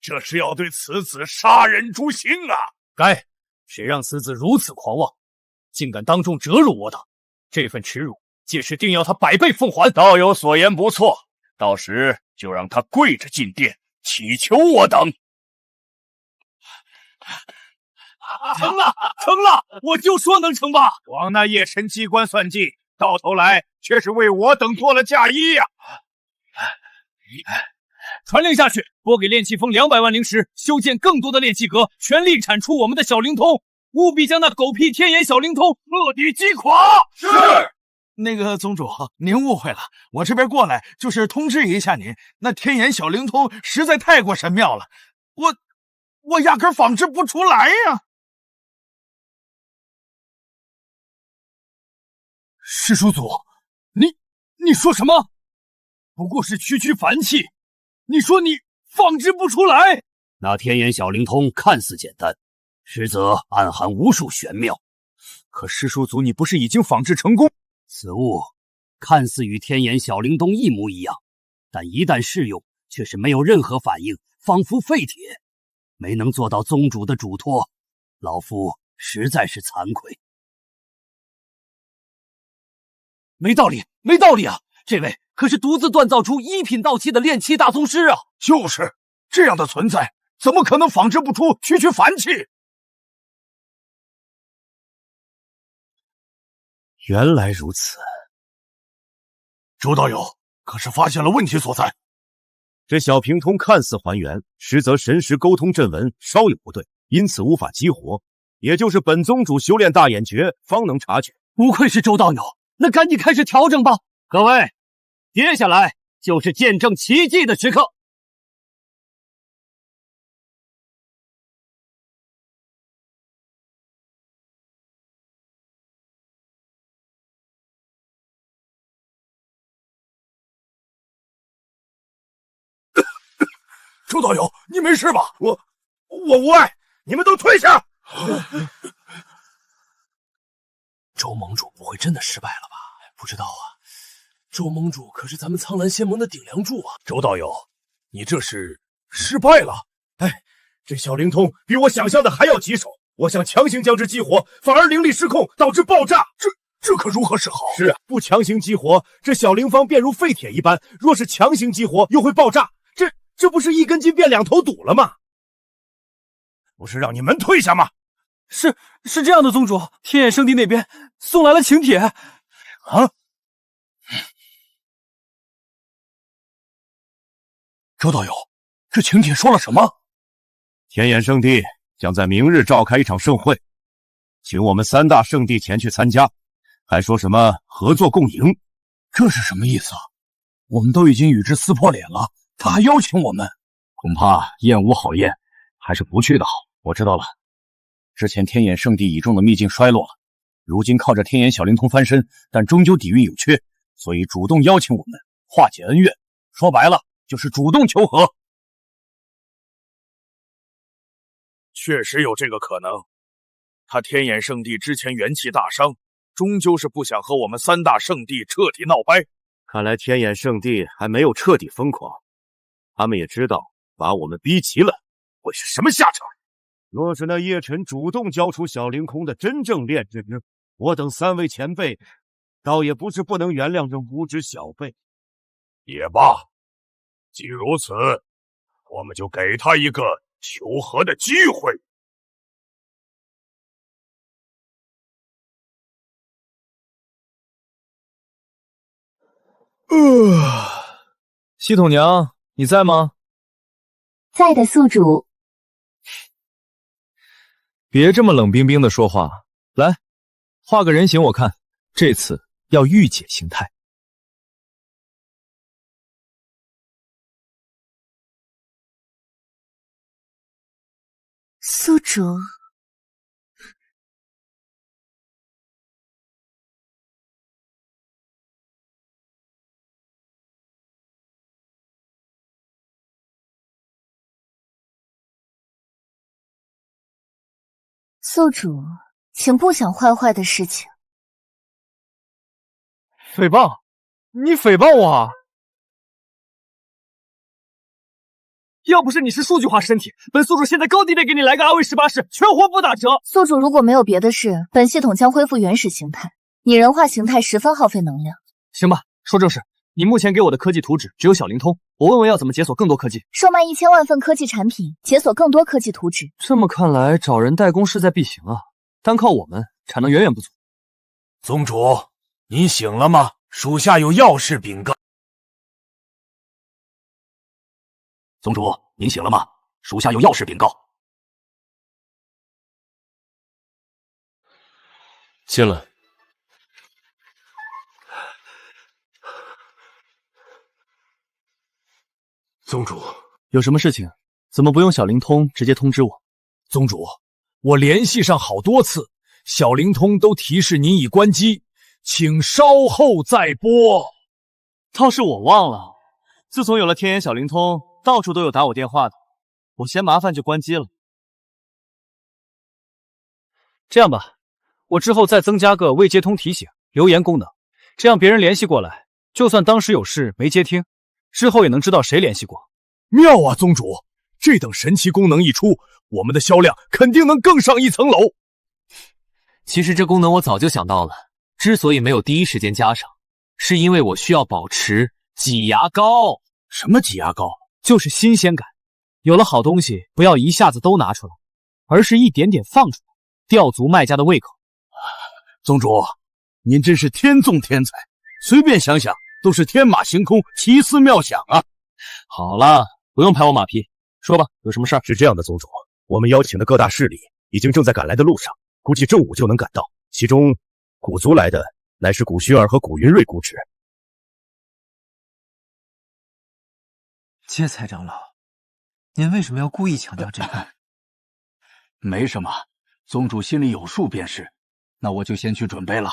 这是要对此子杀人诛心啊！该，谁让此子如此狂妄，竟敢当众折辱我等，这份耻辱，届时定要他100倍奉还。道友所言不错，到时就让他跪着进殿，祈求我等。成了，成了！我就说能成吧！枉那叶晨机关算尽，到头来却是为我等做了嫁衣呀！传令下去，拨给炼气峰200万灵石，修建更多的炼气阁，全力产出我们的小灵通，务必将那狗屁天眼小灵通彻底击垮。是。那个宗主，您误会了，我这边过来就是通知一下您，那天眼小灵通实在太过神妙了，我压根仿制不出来呀。师叔祖，你说什么？不过是区区凡器，你说你仿制不出来？那天眼小灵通看似简单，实则暗含无数玄妙。可师叔祖，你不是已经仿制成功？此物看似与天眼小灵通一模一样，但一旦试用，却是没有任何反应，仿佛废铁，没能做到宗主的嘱托，老夫实在是惭愧。没道理，没道理啊！这位可是独自锻造出1品道器的炼器大宗师啊！就是这样的存在，怎么可能仿制不出区区凡器？原来如此，周道友可是发现了问题所在。这小平通看似还原，实则神识沟通阵纹稍有不对，因此无法激活。也就是本宗主修炼大眼诀方能察觉。不愧是周道友，那赶紧开始调整吧。各位，接下来就是见证奇迹的时刻。周道友，你没事吧？我无碍，你们都退下！周盟主不会真的失败了吧？不知道啊，周盟主可是咱们苍蓝仙盟的顶梁柱啊！周道友，你这是失败了？哎，这小灵通比我想象的还要棘手，我想强行将之激活，反而灵力失控，导致爆炸。这可如何是好？是啊，不强行激活，这小灵方便如废铁一般；若是强行激活，又会爆炸。这不是一根筋变2头堵了吗？不是让你们退下吗？是这样的，宗主，天眼圣地那边送来了请帖。啊！周道友，这请帖说了什么？天眼圣地将在明日召开一场盛会，请我们3大圣地前去参加，还说什么合作共赢，这是什么意思啊？我们都已经与之撕破脸了，他还邀请我们，恐怕宴无好宴，还是不去的好。我知道了，之前天眼圣地倚重的秘境衰落了，如今靠着天眼小灵通翻身，但终究底蕴有缺，所以主动邀请我们化解恩怨，说白了就是主动求和。确实有这个可能，他天眼圣地之前元气大伤，终究是不想和我们3大圣地彻底闹掰。看来天眼圣地还没有彻底疯狂，他们也知道把我们逼急了会是什么下场。若是那叶晨主动交出小灵空的真正炼制，我等3位前辈倒也不是不能原谅这无知小辈。也罢，既如此，我们就给他一个求和的机会。系统娘，你在吗？在的，宿主。别这么冷冰冰的说话，来，画个人形我看，这次要御姐形态。宿主。宿主，请不想坏坏的事情。诽谤？你诽谤我啊！要不是你是数据化身体，本宿主现在高低得给你来个阿威18式，全活不打折。宿主如果没有别的事，本系统将恢复原始形态。拟人化形态十分耗费能量。行吧，说正事。你目前给我的科技图纸只有小灵通，我问问要怎么解锁更多科技。售卖1000万份科技产品，解锁更多科技图纸。这么看来，找人代工势在必行啊！单靠我们，产能远远不足。宗主，您醒了吗？属下有要事禀告。宗主，您醒了吗？属下有要事禀告。进来。宗主，有什么事情？怎么不用小灵通直接通知我？宗主，我联系上好多次，小灵通都提示您已关机，请稍后再拨。倒是我忘了，自从有了天眼小灵通，到处都有打我电话的，我嫌麻烦就关机了。这样吧，我之后再增加个未接通提醒、留言功能，这样别人联系过来，就算当时有事没接听，之后也能知道谁联系过。妙啊，宗主！这等神奇功能一出，我们的销量肯定能更上一层楼。其实这功能我早就想到了，之所以没有第一时间加上，是因为我需要保持挤牙膏。什么挤牙膏？就是新鲜感。有了好东西，不要一下子都拿出来，而是一点点放出来，吊足卖家的胃口。宗主，您真是天纵天才，随便想想都是天马行空、奇思妙想啊！好了，不用拍我马屁，说吧，有什么事儿？是这样的，宗主，我们邀请的各大势力已经正在赶来的路上，估计正午就能赶到。其中，古族来的乃是古薰儿和古云瑞姑侄。芥菜长老，您为什么要故意强调这个？没什么，宗主心里有数便是。那我就先去准备了。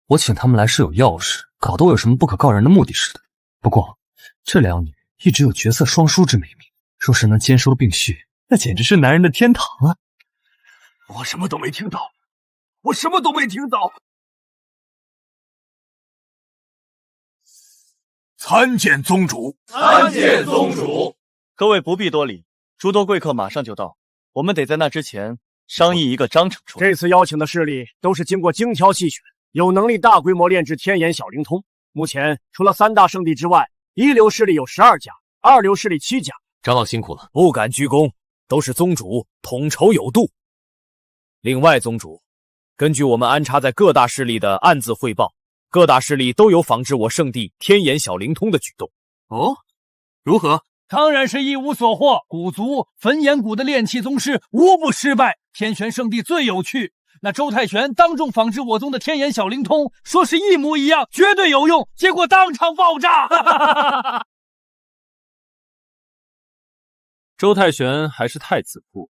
我请他们来是有要事，搞得我有什么不可告人的目的似的。不过这两女一直有绝色双姝之美名，若是能兼收并蓄，那简直是男人的天堂啊！我什么都没听到，我什么都没听到。参见宗主，参见宗主。各位不必多礼，诸多贵客马上就到，我们得在那之前商议一个章程出来。这次邀请的势力都是经过精挑细选，有能力大规模炼制天眼小灵通。目前除了3大圣地之外，一流势力有12家，2流势力7家。长老辛苦了，不敢居功，都是宗主统筹有度。另外，宗主，根据我们安插在各大势力的暗自汇报，各大势力都有仿制我圣地天眼小灵通的举动。哦，如何？当然是一无所获。古族焚炎谷的炼器宗师无不失败，天玄圣地最有趣。那周太玄当众仿制我宗的天眼小灵通，说是一模一样，绝对有用，结果当场爆炸。周太玄还是太自负，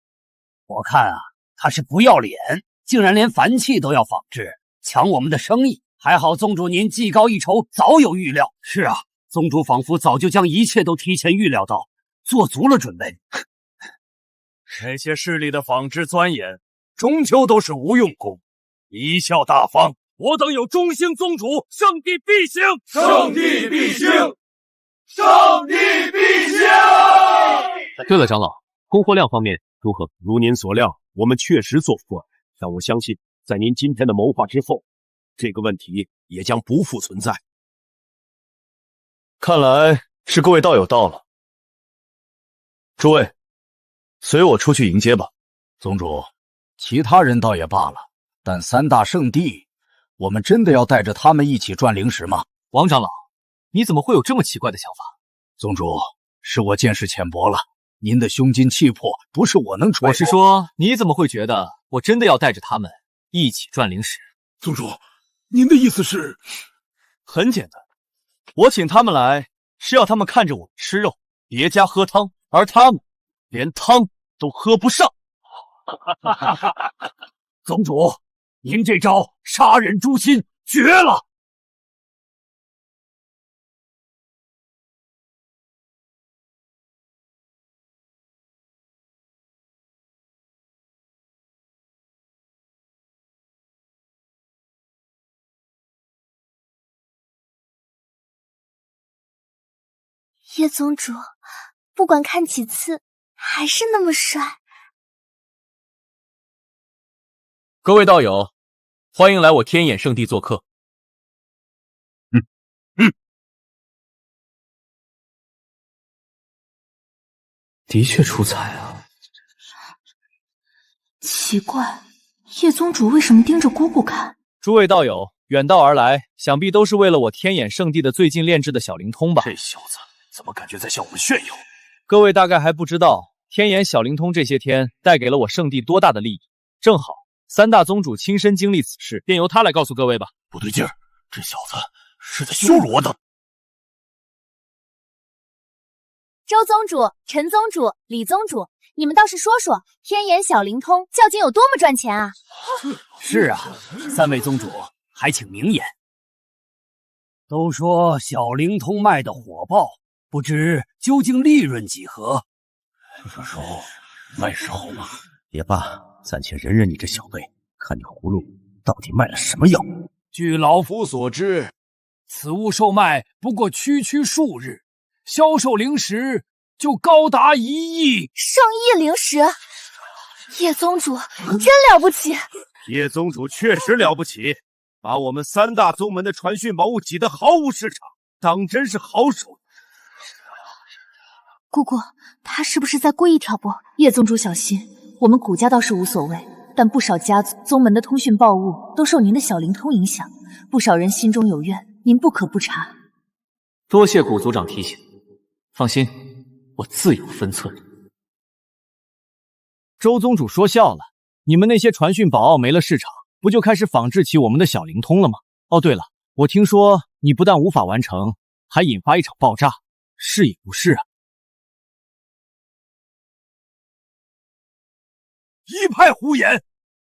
我看啊，他是不要脸，竟然连凡器都要仿制，抢我们的生意。还好宗主您技高一筹，早有预料。是啊，宗主仿佛早就将一切都提前预料到，做足了准备。这些势力的仿制钻研，终究都是无用功。贻笑大方，我等有中兴宗主，圣地必兴，圣地必兴，圣地必兴。对了，长老，供货量方面如何？如您所料，我们确实做不完，但我相信，在您今天的谋划之后，这个问题也将不复存在。看来是各位道友到了，诸位，随我出去迎接吧。宗主，其他人倒也罢了，但3大圣地，我们真的要带着他们一起赚灵石吗？王长老，你怎么会有这么奇怪的想法？宗主，是我见识浅薄了，您的胸襟气魄不是我能揣摩。我是说，你怎么会觉得我真的要带着他们一起赚灵石？宗主，您的意思是？很简单，我请他们来是要他们看着我吃肉，别家喝汤，而他们连汤都喝不上。宗主，您这招杀人诛心绝了！叶宗主，不管看几次，还是那么帅。各位道友，欢迎来我天眼圣地做客。的确出彩啊。奇怪，叶宗主为什么盯着姑姑看？诸位道友远道而来，想必都是为了我天眼圣地的最近炼制的小灵通吧？这小子怎么感觉在向我们炫耀？各位大概还不知道，天眼小灵通这些天带给了我圣地多大的利益。正好三大宗主亲身经历此事，便由他来告诉各位吧。不对劲儿，这小子是在羞辱我的。周宗主、陈宗主、李宗主，你们倒是说说，天眼小灵通究竟有多么赚钱啊？是啊，三位宗主，还请明言。都说小灵通卖的火爆，不知究竟利润几何？卖时候嘛，也罢，暂且忍忍你这小辈，看你葫芦到底卖了什么药。据老夫所知，此物售卖不过区数日，销售灵石就高达1亿，上亿灵石！叶宗主真了不起！叶宗主确实了不起，把我们三大宗门的传讯宝物挤得毫无市场，当真是好手。姑姑，他是不是在故意挑拨？叶宗主小心，我们古家倒是无所谓，但不少家族宗门的通讯报物都受您的小灵通影响，不少人心中有怨，您不可不察。多谢古族长提醒，放心，我自有分寸。周宗主说笑了，你们那些传讯宝奥没了市场，不就开始仿制起我们的小灵通了吗？哦，对了，我听说你不但无法完成，还引发一场爆炸，是也不是啊？一派胡言，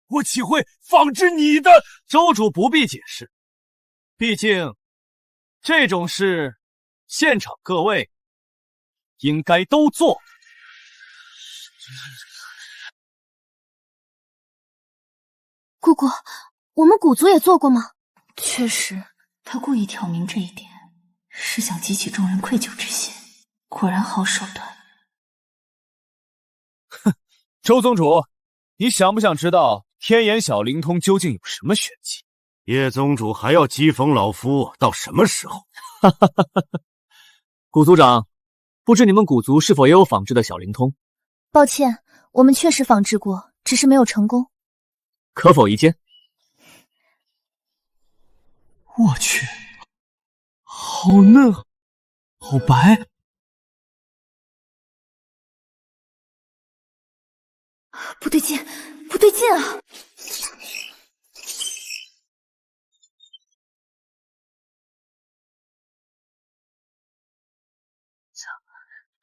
我岂会仿制你的？周主不必解释，毕竟这种事，现场各位应该都做。姑姑，我们古族也做过吗？确实，他故意挑明这一点，是想激起众人愧疚之心。果然好手段。哼，周宗主，你想不想知道天眼小灵通究竟有什么玄机？叶宗主还要讥讽老夫到什么时候？古族长，不知你们古族是否也有仿制的小灵通？抱歉，我们确实仿制过，只是没有成功。可否一见？我去，好嫩，好白。不对劲，不对劲啊！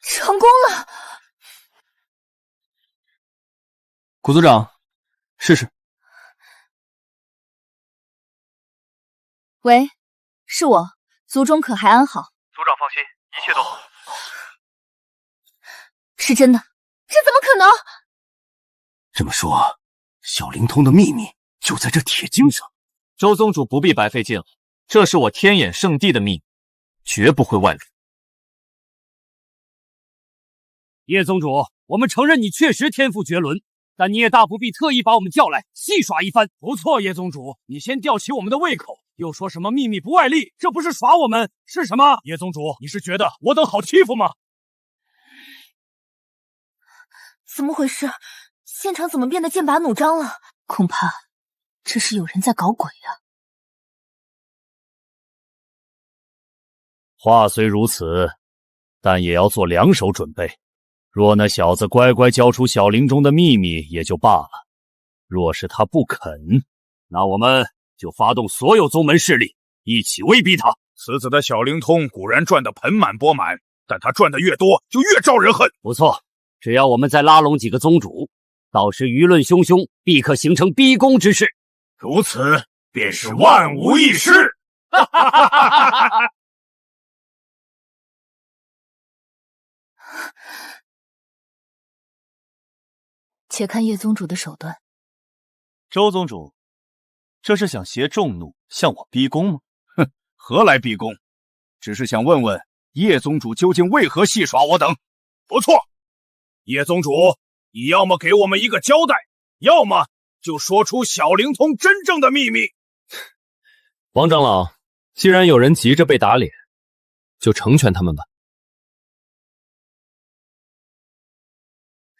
成功了！古族长，试试。喂，是我，族中可还安好？族长放心，一切都好。是真的？这怎么可能？这么说，小灵通的秘密就在这铁经上。周宗主不必白费劲了，这是我天眼圣地的秘密，绝不会外露。叶宗主，我们承认你确实天赋绝伦，但你也大不必特意把我们叫来戏耍一番。不错，叶宗主，你先吊起我们的胃口，又说什么秘密不外力，这不是耍我们是什么？叶宗主，你是觉得我等好欺负吗？怎么回事？现场怎么变得剑拔弩张了？恐怕这是有人在搞鬼啊！话虽如此，但也要做两手准备。若那小子乖乖交出小林中的秘密也就罢了，若是他不肯，那我们就发动所有宗门势力，一起威逼他。此子的小灵通果然赚得盆满钵满，但他赚得越多，就越招人恨。不错，只要我们再拉拢几个宗主，到时舆论汹汹，必可形成逼宫之势。如此便是万无一失。且看叶宗主的手段。周宗主，这是想挟众怒向我逼宫吗？哼，何来逼宫？只是想问问叶宗主究竟为何戏耍我等。不错，叶宗主，你要么给我们一个交代，要么就说出小灵通真正的秘密。王长老，既然有人急着被打脸，就成全他们吧。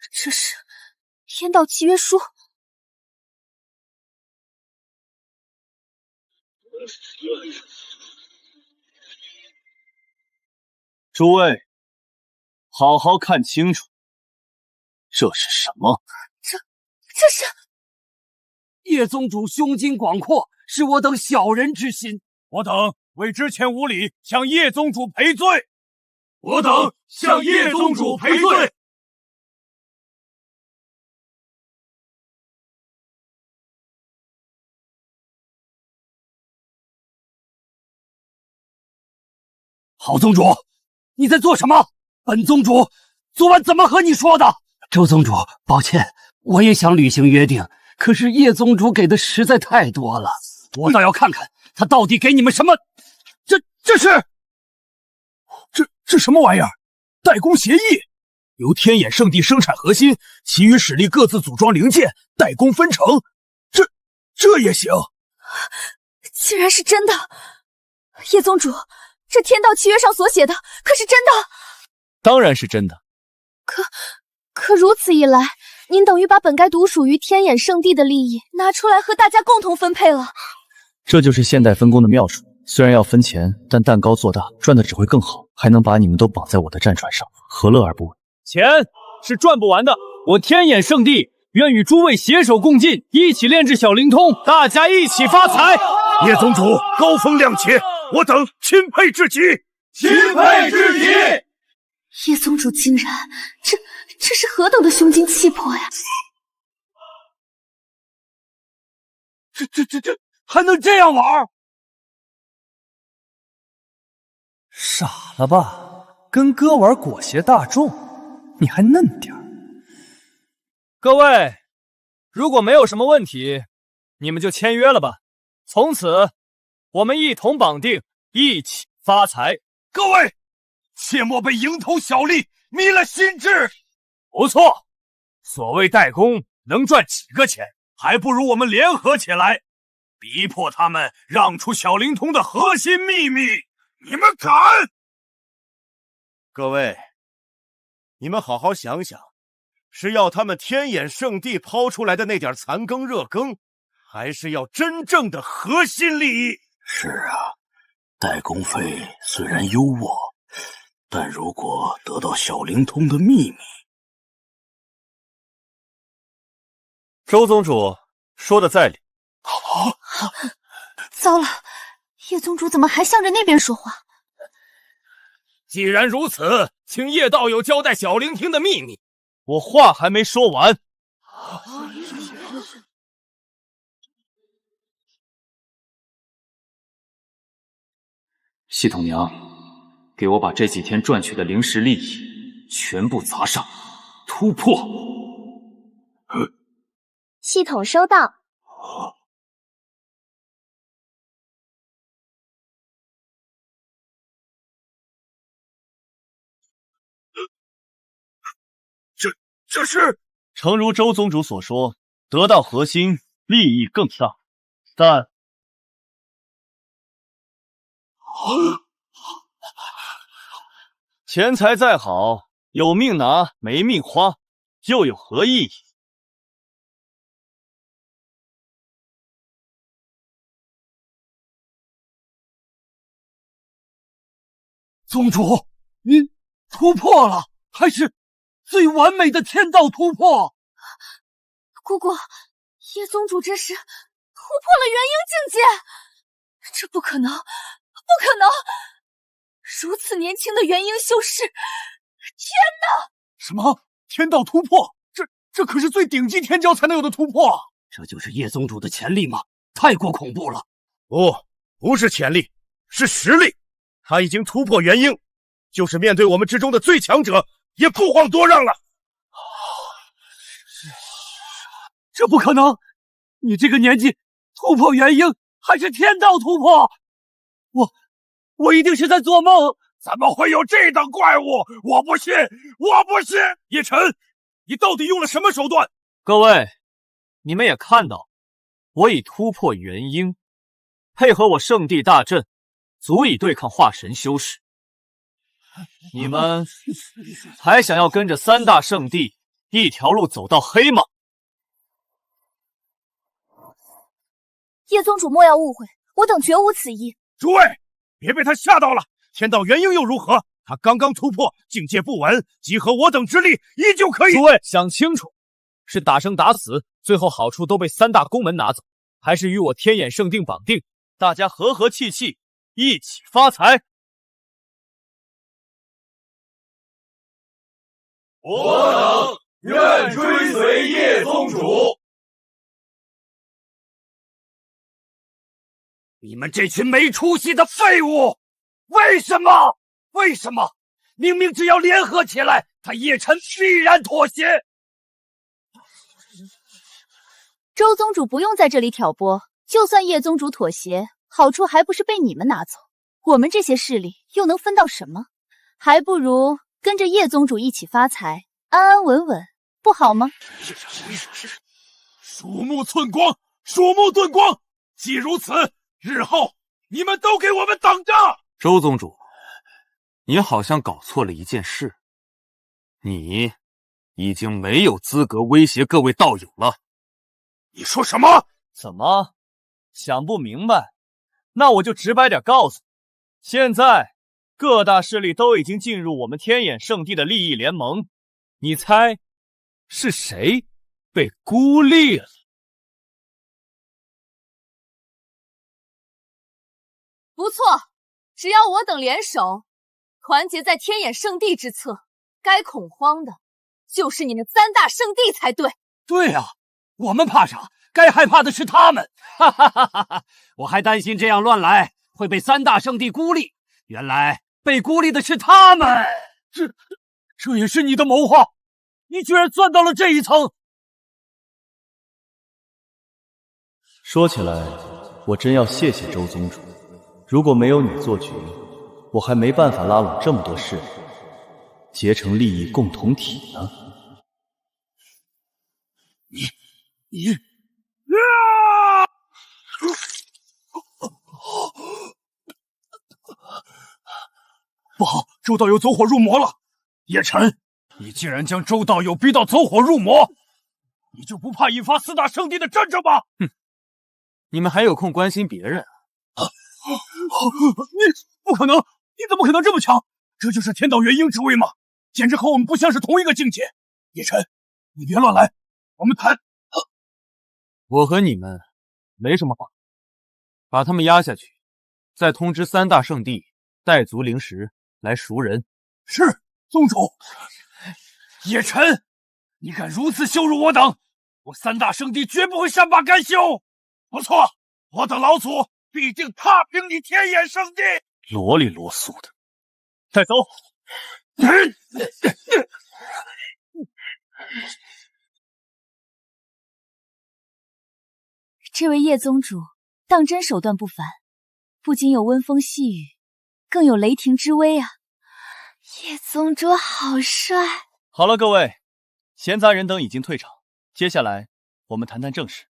这是天道契约书。诸位，好好看清楚，这是什么？这是叶宗主胸襟广阔，是我等小人之心。我等为之前无礼，向叶宗主赔罪。我等向叶宗主赔罪。郝宗主，你在做什么？本宗主昨晚怎么和你说的？周宗主，抱歉，我也想履行约定，可是叶宗主给的实在太多了，我倒要看看他到底给你们什么。这是这什么玩意儿？代工协议，由天眼圣地生产核心，其余使力各自组装零件，代工分成。这也行？竟然是真的！叶宗主，这天道契约上所写的可是真的？当然是真的。可如此一来，您等于把本该独属于天眼圣地的利益拿出来和大家共同分配了。这就是现代分工的妙处。虽然要分钱，但蛋糕做大，赚的只会更好，还能把你们都绑在我的战船上，何乐而不为？钱是赚不完的，我天眼圣地愿与诸位携手共进，一起炼制小灵通，大家一起发财。叶宗主高风亮节，我等钦佩至极，钦佩至极。叶宗主竟然，这是何等的胸襟气魄呀！这还能这样玩？傻了吧？跟哥玩裹挟大众，你还嫩点儿。各位，如果没有什么问题，你们就签约了吧。从此，我们一同绑定，一起发财。各位，切莫被蝇头小利迷了心智。不错，所谓代工能赚几个钱，还不如我们联合起来，逼迫他们让出小灵通的核心秘密。你们敢？各位，你们好好想想，是要他们天眼圣地抛出来的那点残羹热羹，还是要真正的核心利益？是啊，代工费虽然优渥，但如果得到小灵通的秘密……周宗主说的在理。糟了，叶宗主怎么还向着那边说话？既然如此，请叶道友交代小灵听的秘密。我话还没说完。系统娘，给我把这几天赚取的灵石利益全部砸上，突破！系统收到。这是诚如周宗主所说，得到核心利益更大，但钱财再好，有命拿没命花，又有何意义？宗主，您突破了，还是最完美的天道突破。姑姑，叶宗主这是突破了元婴境界，这不可能，不可能！如此年轻的元婴修士，天哪！什么天道突破？这可是最顶级天骄才能有的突破。这就是叶宗主的潜力吗？太过恐怖了！不是潜力，是实力。他已经突破元婴，就是面对我们之中的最强者，也不遑多让了。这不可能！你这个年纪突破元婴，还是天道突破？我一定是在做梦！怎么会有这等怪物？我不信！我不信！叶晨，你到底用了什么手段？各位，你们也看到，我已突破元婴，配合我圣地大阵，足以对抗化神修士。你们还想要跟着三大圣地一条路走到黑吗？叶宗主莫要误会，我等绝无此意。诸位，别被他吓到了。天道元婴又如何？他刚刚突破，境界不稳，集合我等之力，依旧可以。诸位想清楚，是打生打死，最后好处都被三大宫门拿走，还是与我天眼圣定绑定，大家和和气气，一起发财？我等愿追随叶宗主。你们这群没出息的废物！为什么？为什么？明明只要联合起来，他叶晨必然妥协。周宗主不用在这里挑拨，就算叶宗主妥协，好处还不是被你们拿走？我们这些势力又能分到什么？还不如跟着叶宗主一起发财，安安稳稳，不好吗？鼠目寸光，鼠目寸光。既如此，日后你们都给我们等着！周宗主，你好像搞错了一件事，你已经没有资格威胁各位道友了。你说什么？怎么想不明白？那我就直白点告诉你，现在各大势力都已经进入我们天眼圣地的利益联盟，你猜是谁被孤立了？不错，只要我等联手，团结在天眼圣地之侧，该恐慌的就是你们三大圣地才对。对啊，我们怕啥？该害怕的是他们。哈哈哈哈！我还担心这样乱来会被三大圣地孤立，原来被孤立的是他们。这也是你的谋划？你居然钻到了这一层！说起来，我真要谢谢周宗主。如果没有你做局，我还没办法拉拢这么多势力，结成利益共同体呢。你不好，周道友走火入魔了！叶晨，你竟然将周道友逼到走火入魔，你就不怕引发四大圣地的战争吗？哼，你们还有空关心别人啊？你不可能！你怎么可能这么强？这就是天道元婴之威吗？简直和我们不像是同一个境界。叶晨，你别乱来，我们谈。我和你们没什么话，把他们压下去，再通知三大圣地带足灵石来赎人。是，宗主。叶晨，你敢如此羞辱我等，我三大圣地绝不会善罢甘休。不错，我等老祖必定踏平你天眼圣地。啰里啰嗦的，带走。这位叶宗主当真手段不凡，不仅有温风细雨，更有雷霆之威啊！叶宗主好帅！好了，各位，闲杂人等已经退场，接下来我们谈谈正事。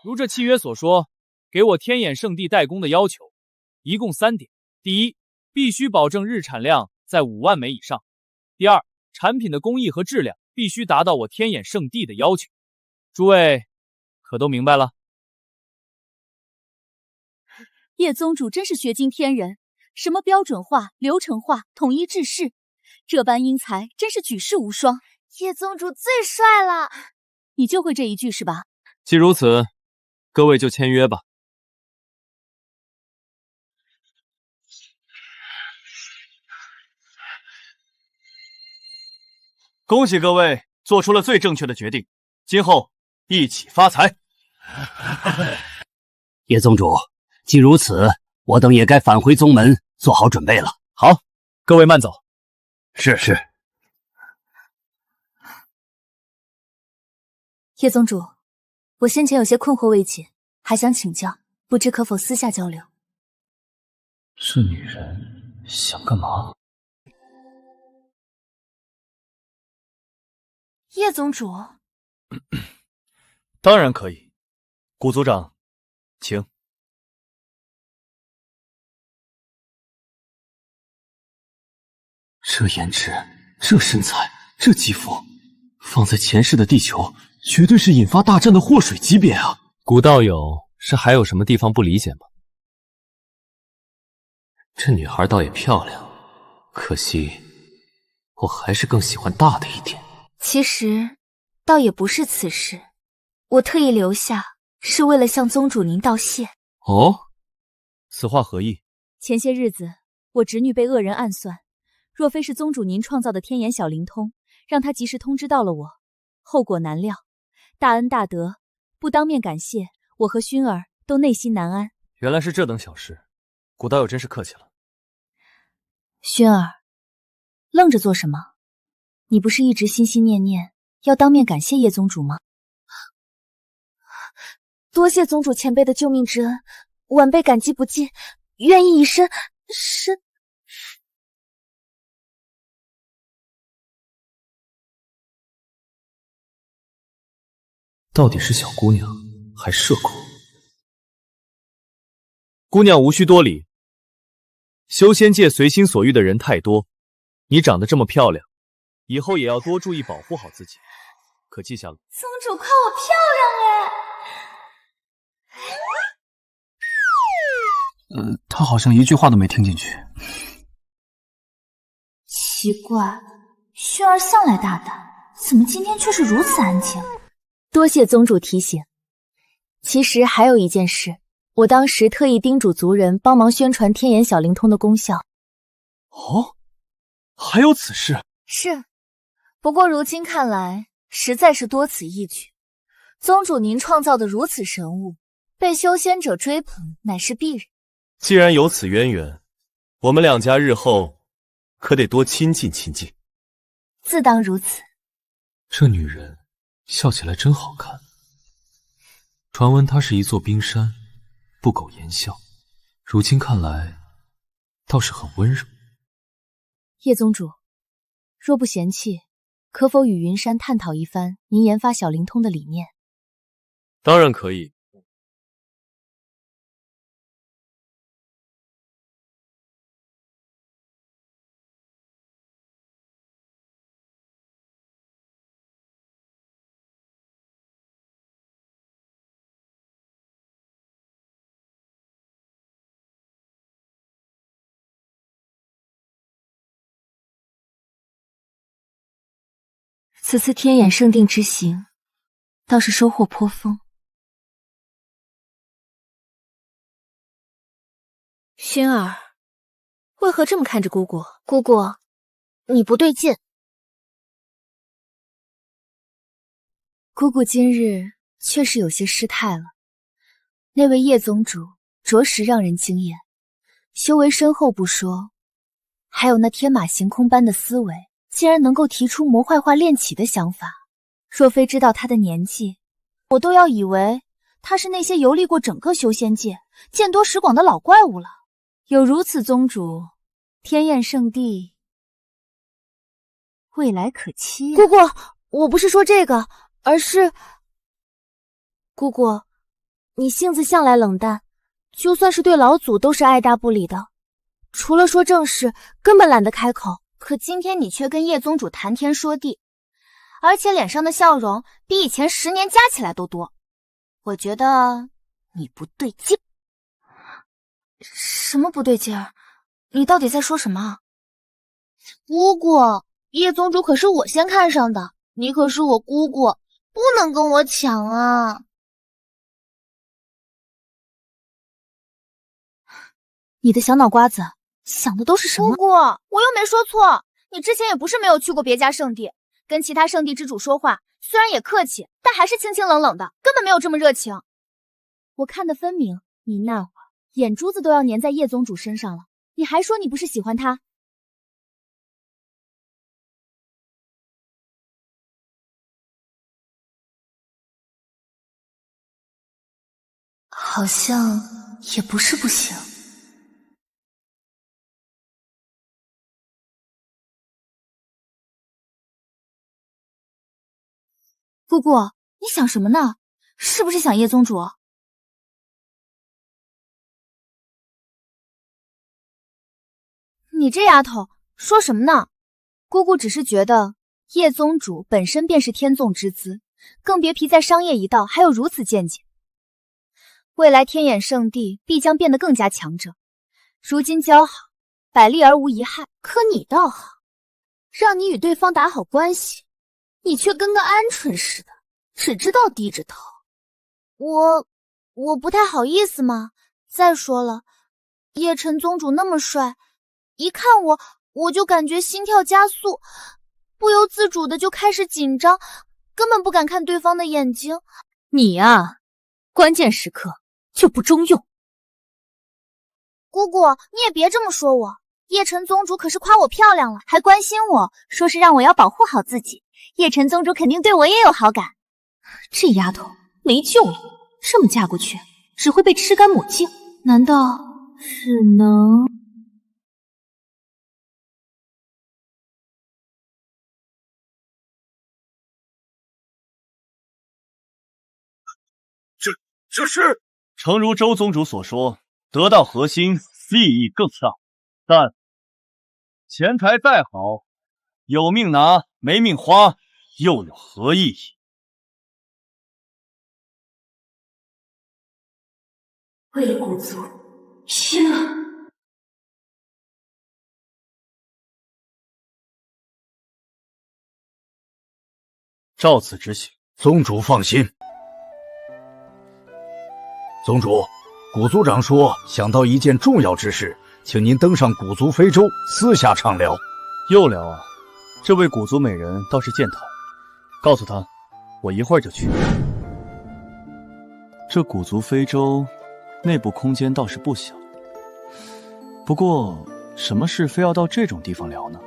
如这契约所说，给我天眼圣地代工的要求一共3点：第一，必须保证日产量在5万枚以上；第二，产品的工艺和质量必须达到我天眼圣地的要求。诸位可都明白了？叶宗主真是学惊天人，什么标准化、流程化、统一制式，这般英才真是举世无双。叶宗主最帅了，你就会这一句是吧？既如此，各位就签约吧。恭喜各位做出了最正确的决定，今后一起发财。叶宗主，既如此，我等也该返回宗门，做好准备了。好，各位慢走。是。叶宗主，我先前有些困惑未解，还想请教，不知可否私下交流？这女人想干嘛？叶宗主，当然可以。古族长，请。这颜值，这身材，这肌肤，放在前世的地球，绝对是引发大战的祸水级别啊！古道友是还有什么地方不理解吗？这女孩倒也漂亮，可惜我还是更喜欢大的一点。其实倒也不是此事，我特意留下是为了向宗主您道谢。哦，此话何意？前些日子我侄女被恶人暗算，若非是宗主您创造的天眼小灵通，让她及时通知到了我，后果难料。大恩大德，不当面感谢，我和薰儿都内心难安。原来是这等小事，古道友真是客气了。薰儿，愣着做什么？你不是一直心心念念要当面感谢叶宗主吗？多谢宗主前辈的救命之恩，晚辈感激不尽，愿意以身。到底是小姑娘还是社恐？姑娘无需多礼，修仙界随心所欲的人太多，你长得这么漂亮，以后也要多注意保护好自己，可记下了。宗主夸我漂亮哎！他好像一句话都没听进去。奇怪，薰儿向来大胆，怎么今天却是如此安静？多谢宗主提醒。其实还有一件事，我当时特意叮嘱族人帮忙宣传天眼小灵通的功效。哦，还有此事？是，不过如今看来，实在是多此一举。宗主您创造的如此神物，被修仙者追捧，乃是必然。既然有此渊源，我们两家日后可得多亲近亲近。自当如此。这女人笑起来真好看。传闻她是一座冰山，不苟言笑，如今看来倒是很温柔。叶宗主，若不嫌弃，可否与云山探讨一番您研发小灵通的理念？当然可以。此次天眼圣地之行，倒是收获颇丰。薰儿，为何这么看着姑姑？姑姑，你不对劲。姑姑今日确实有些失态了。那位叶宗主着实让人惊艳，修为深厚不说，还有那天马行空般的思维。竟然能够提出魔幻化炼体的想法，若非知道他的年纪，我都要以为他是那些游历过整个修仙界、见多识广的老怪物了。有如此宗主，天焰圣地未来可期啊。姑姑，我不是说这个，而是……姑姑，你性子向来冷淡，就算是对老祖都是爱答不理的，除了说正事，根本懒得开口。可今天你却跟叶宗主谈天说地，而且脸上的笑容比以前10年加起来都多。我觉得你不对劲。什么不对劲儿？你到底在说什么？姑姑，叶宗主可是我先看上的，你可是我姑姑，不能跟我抢啊！你的小脑瓜子想的都是什么？姑姑，我又没说错，你之前也不是没有去过别家圣地，跟其他圣地之主说话，虽然也客气，但还是清清冷冷的，根本没有这么热情。我看得分明，你那会儿眼珠子都要粘在叶宗主身上了，你还说你不是喜欢他？好像也不是不行。姑姑，你想什么呢？是不是想叶宗主？你这丫头说什么呢？姑姑只是觉得叶宗主本身便是天纵之资，更别皮在商业一道还有如此见解。未来天眼圣地必将变得更加强者，如今交好，百利而无一害。可你倒好，让你与对方打好关系，你却跟个鹌鹑似的，只知道低着头。我不太好意思嘛。再说了，叶晨宗主那么帅，一看我就感觉心跳加速，不由自主的就开始紧张，根本不敢看对方的眼睛。你呀，关键时刻就不中用。姑姑，你也别这么说我，叶晨宗主可是夸我漂亮了，还关心我，说是让我要保护好自己。叶晨宗主肯定对我也有好感。这丫头没救了，这么嫁过去只会被吃干抹净。难道只能……这是诚如周宗主所说，得道核心，利益更大。但钱财再好，有命拿没命花，又有何意义？为了古族，拼了！照此执行。宗主放心。宗主，古族长说想到一件重要之事，请您登上古族非洲私下畅聊。又聊啊？这位古族美人倒是健谈，告诉她，我一会儿就去。这古族非洲内部空间倒是不小，不过什么事非要到这种地方聊呢？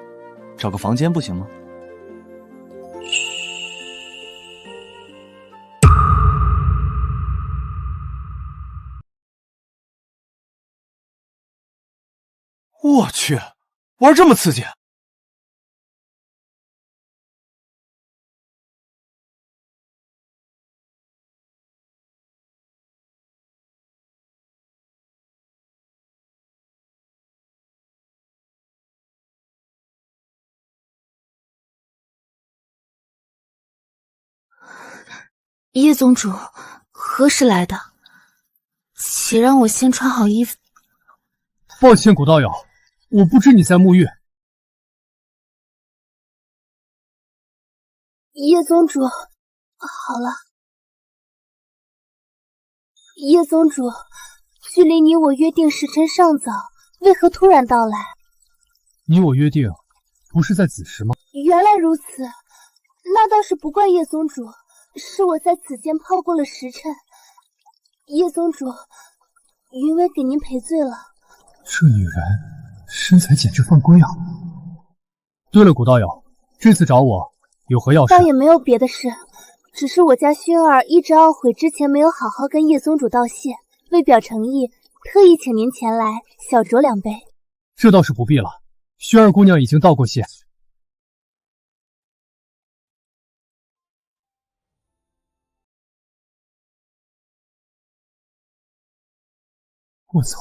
找个房间不行吗？我去，玩这么刺激！叶宗主何时来的？且让我先穿好衣服。抱歉，古道友，我不知你在沐浴。叶宗主，好了。叶宗主，距离你我约定时辰尚早，为何突然到来？你我约定，不是在子时吗？原来如此，那倒是不怪叶宗主，是我在此间泡过了时辰。叶宗主，云微给您赔罪了。这女人身材简直犯规啊！对了，古道友，这次找我有何要事？倒也没有别的事，只是我家薰儿一直懊悔之前没有好好跟叶宗主道谢，为表诚意，特意请您前来小酌2杯。这倒是不必了，薰儿姑娘已经道过谢。我操！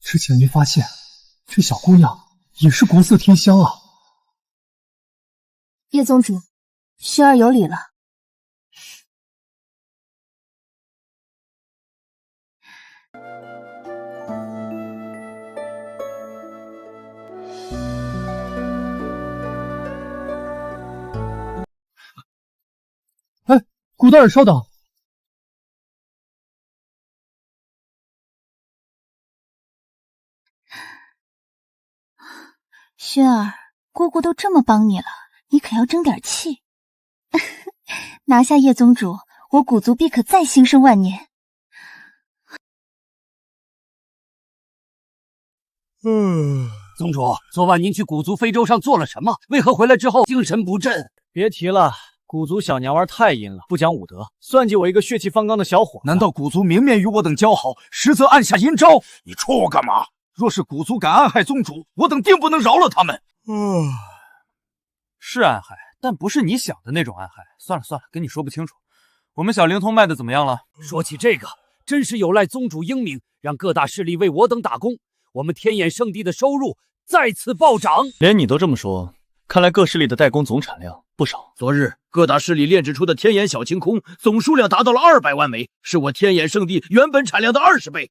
之前没发现，这小姑娘也是国色天香啊！叶宗主，薰儿有理了。哎，古大人稍等。薰儿，姑姑都这么帮你了，你可要争点气。拿下叶宗主，我古族必可再兴盛万年。宗主，昨晚您去古族非洲上做了什么？为何回来之后精神不振？别提了，古族小娘娃太阴了，不讲武德，算计我一个血气方刚的小伙。难道古族明面与我等交好，实则暗下阴招？你戳我干嘛？若是古族敢暗害宗主，我等定不能饶了他们。是暗害，但不是你想的那种暗害。算了算了，跟你说不清楚。我们小灵通卖的怎么样了？说起这个，真是有赖宗主英明，让各大势力为我等打工，我们天眼圣地的收入再次暴涨。连你都这么说，看来各势力的代工总产量不少。昨日各大势力炼制出的天眼小晴空总数量达到了200万枚，是我天眼圣地原本产量的20倍。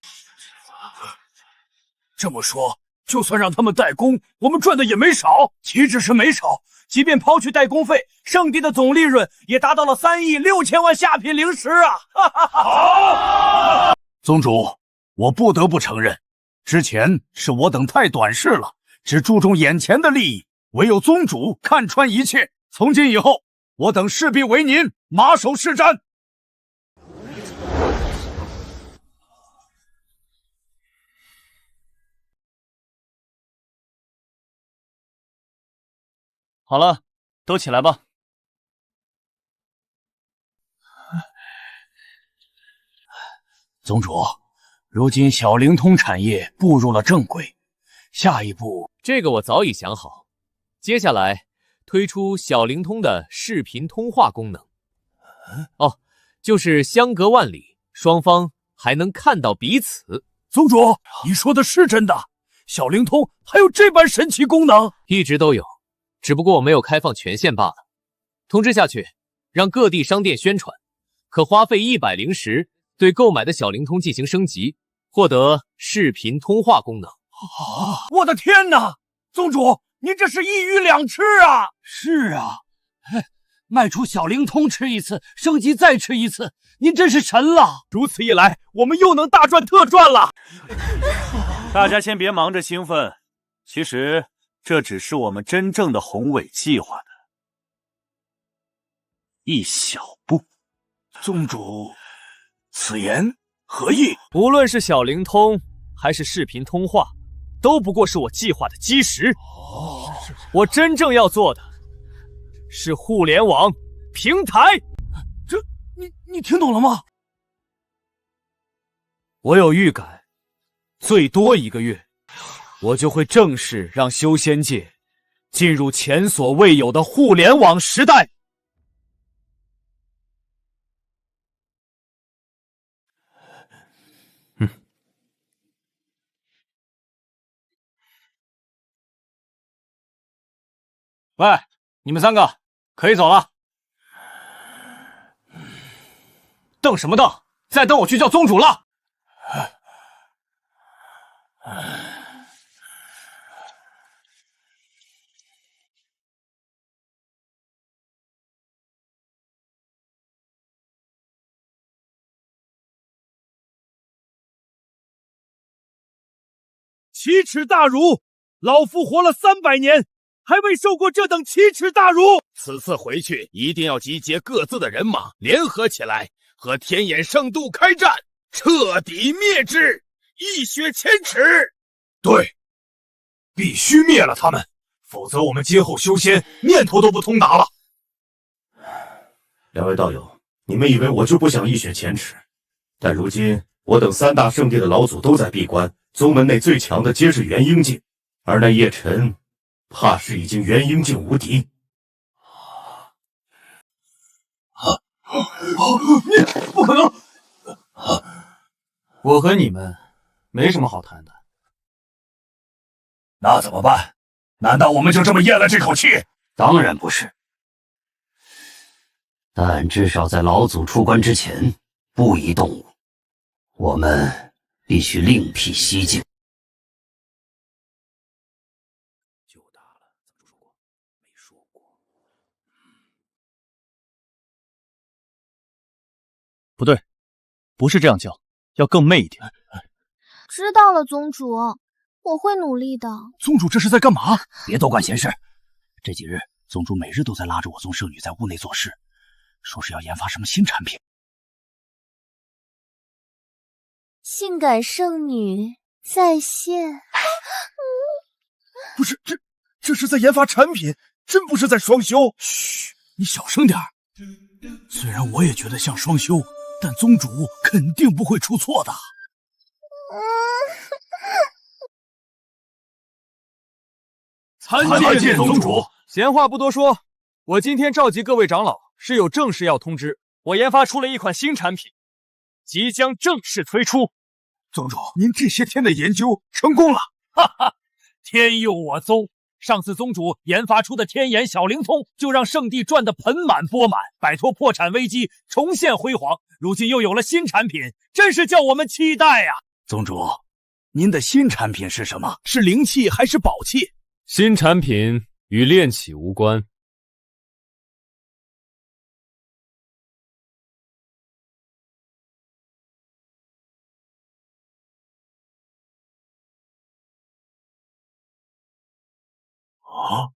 这么说，就算让他们代工，我们赚的也没少。岂止是没少，即便抛去代工费，圣地的总利润也达到了3亿6千万下品灵石啊！好，宗主，我不得不承认，之前是我等太短视了，只注重眼前的利益，唯有宗主看穿一切。从今以后，我等势必为您马首是瞻。好了，都起来吧。宗主，如今小灵通产业步入了正轨，下一步……这个我早已想好，接下来推出小灵通的视频通话功能。哦，就是相隔万里，双方还能看到彼此。宗主，你说的是真的？小灵通还有这般神奇功能？一直都有。只不过我没有开放权限罢了。通知下去，让各地商店宣传，可花费100灵石对购买的小灵通进行升级，获得视频通话功能。我的天哪！宗主，您这是一鱼两吃啊！是啊，卖出小灵通吃一次，升级再吃一次，您真是神了！如此一来，我们又能大赚特赚了。大家先别忙着兴奋，其实这只是我们真正的宏伟计划的一小步。宗主，此言何意？无论是小灵通还是视频通话，都不过是我计划的基石。我真正要做的是互联网平台。这，你听懂了吗？我有预感，最多1个月，我就会正式让修仙界进入前所未有的互联网时代。喂，你们3个可以走了。瞪什么瞪？再等我去叫宗主了。奇耻大辱！老夫活了300年，还未受过这等奇耻大辱！此次回去一定要集结各自的人马，联合起来，和天眼圣都开战，彻底灭之，一雪前耻。对，必须灭了他们，否则我们今后修仙念头都不通达了。2位道友，你们以为我就不想一雪前耻？但如今我等3大圣地的老祖都在闭关，宗门内最强的皆是元婴境，而那叶辰怕是已经元婴境无敌。你不可能！我和你们没什么好谈的。那怎么办？难道我们就这么咽了这口气？当然不是。但至少在老祖出关之前，不宜动武。我们必须另辟蹊径。不对，不是这样叫，要更媚一点。知道了，宗主，我会努力的。宗主这是在干嘛？别多管闲事。这几日，宗主每日都在拉着我宗圣女在屋内做事，说是要研发什么新产品。性感圣女在线。不是，这是在研发产品，真不是在双修。嘘，你小声点。虽然我也觉得像双修，但宗主肯定不会出错的。参见宗主。闲话不多说，我今天召集各位长老是有正事要通知。我研发出了一款新产品，即将正式推出。宗主，您这些天的研究成功了！哈哈，天佑我宗！上次宗主研发出的天眼小灵通，就让圣地赚得盆满钵满，摆脱破产危机，重现辉煌。如今又有了新产品，真是叫我们期待呀！宗主，您的新产品是什么？是灵器还是宝器？新产品与炼器无关。啊！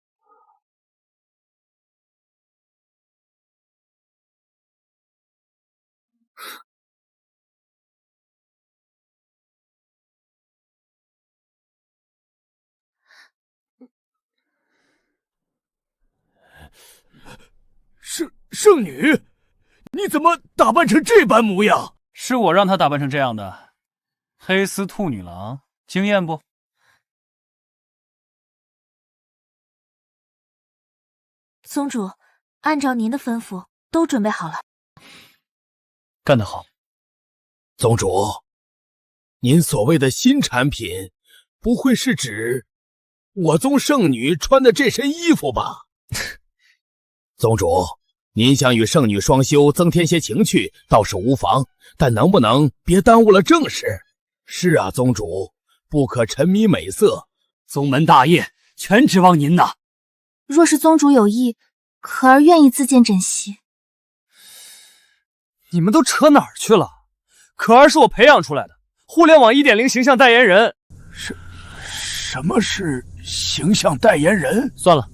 圣女，你怎么打扮成这般模样？是我让她打扮成这样的。黑丝兔女郎，惊艳不？宗主，按照您的吩咐，都准备好了。干得好。宗主，您所谓的新产品，不会是指我宗圣女穿的这身衣服吧？宗主，您想与圣女双修，增添些情趣，倒是无妨，但能不能别耽误了正事？是啊，宗主，不可沉迷美色，宗门大业全指望您呐。若是宗主有意，可儿愿意自荐枕席。你们都扯哪儿去了？可儿是我培养出来的互联网 1.0 形象代言人。什么是形象代言人？算了，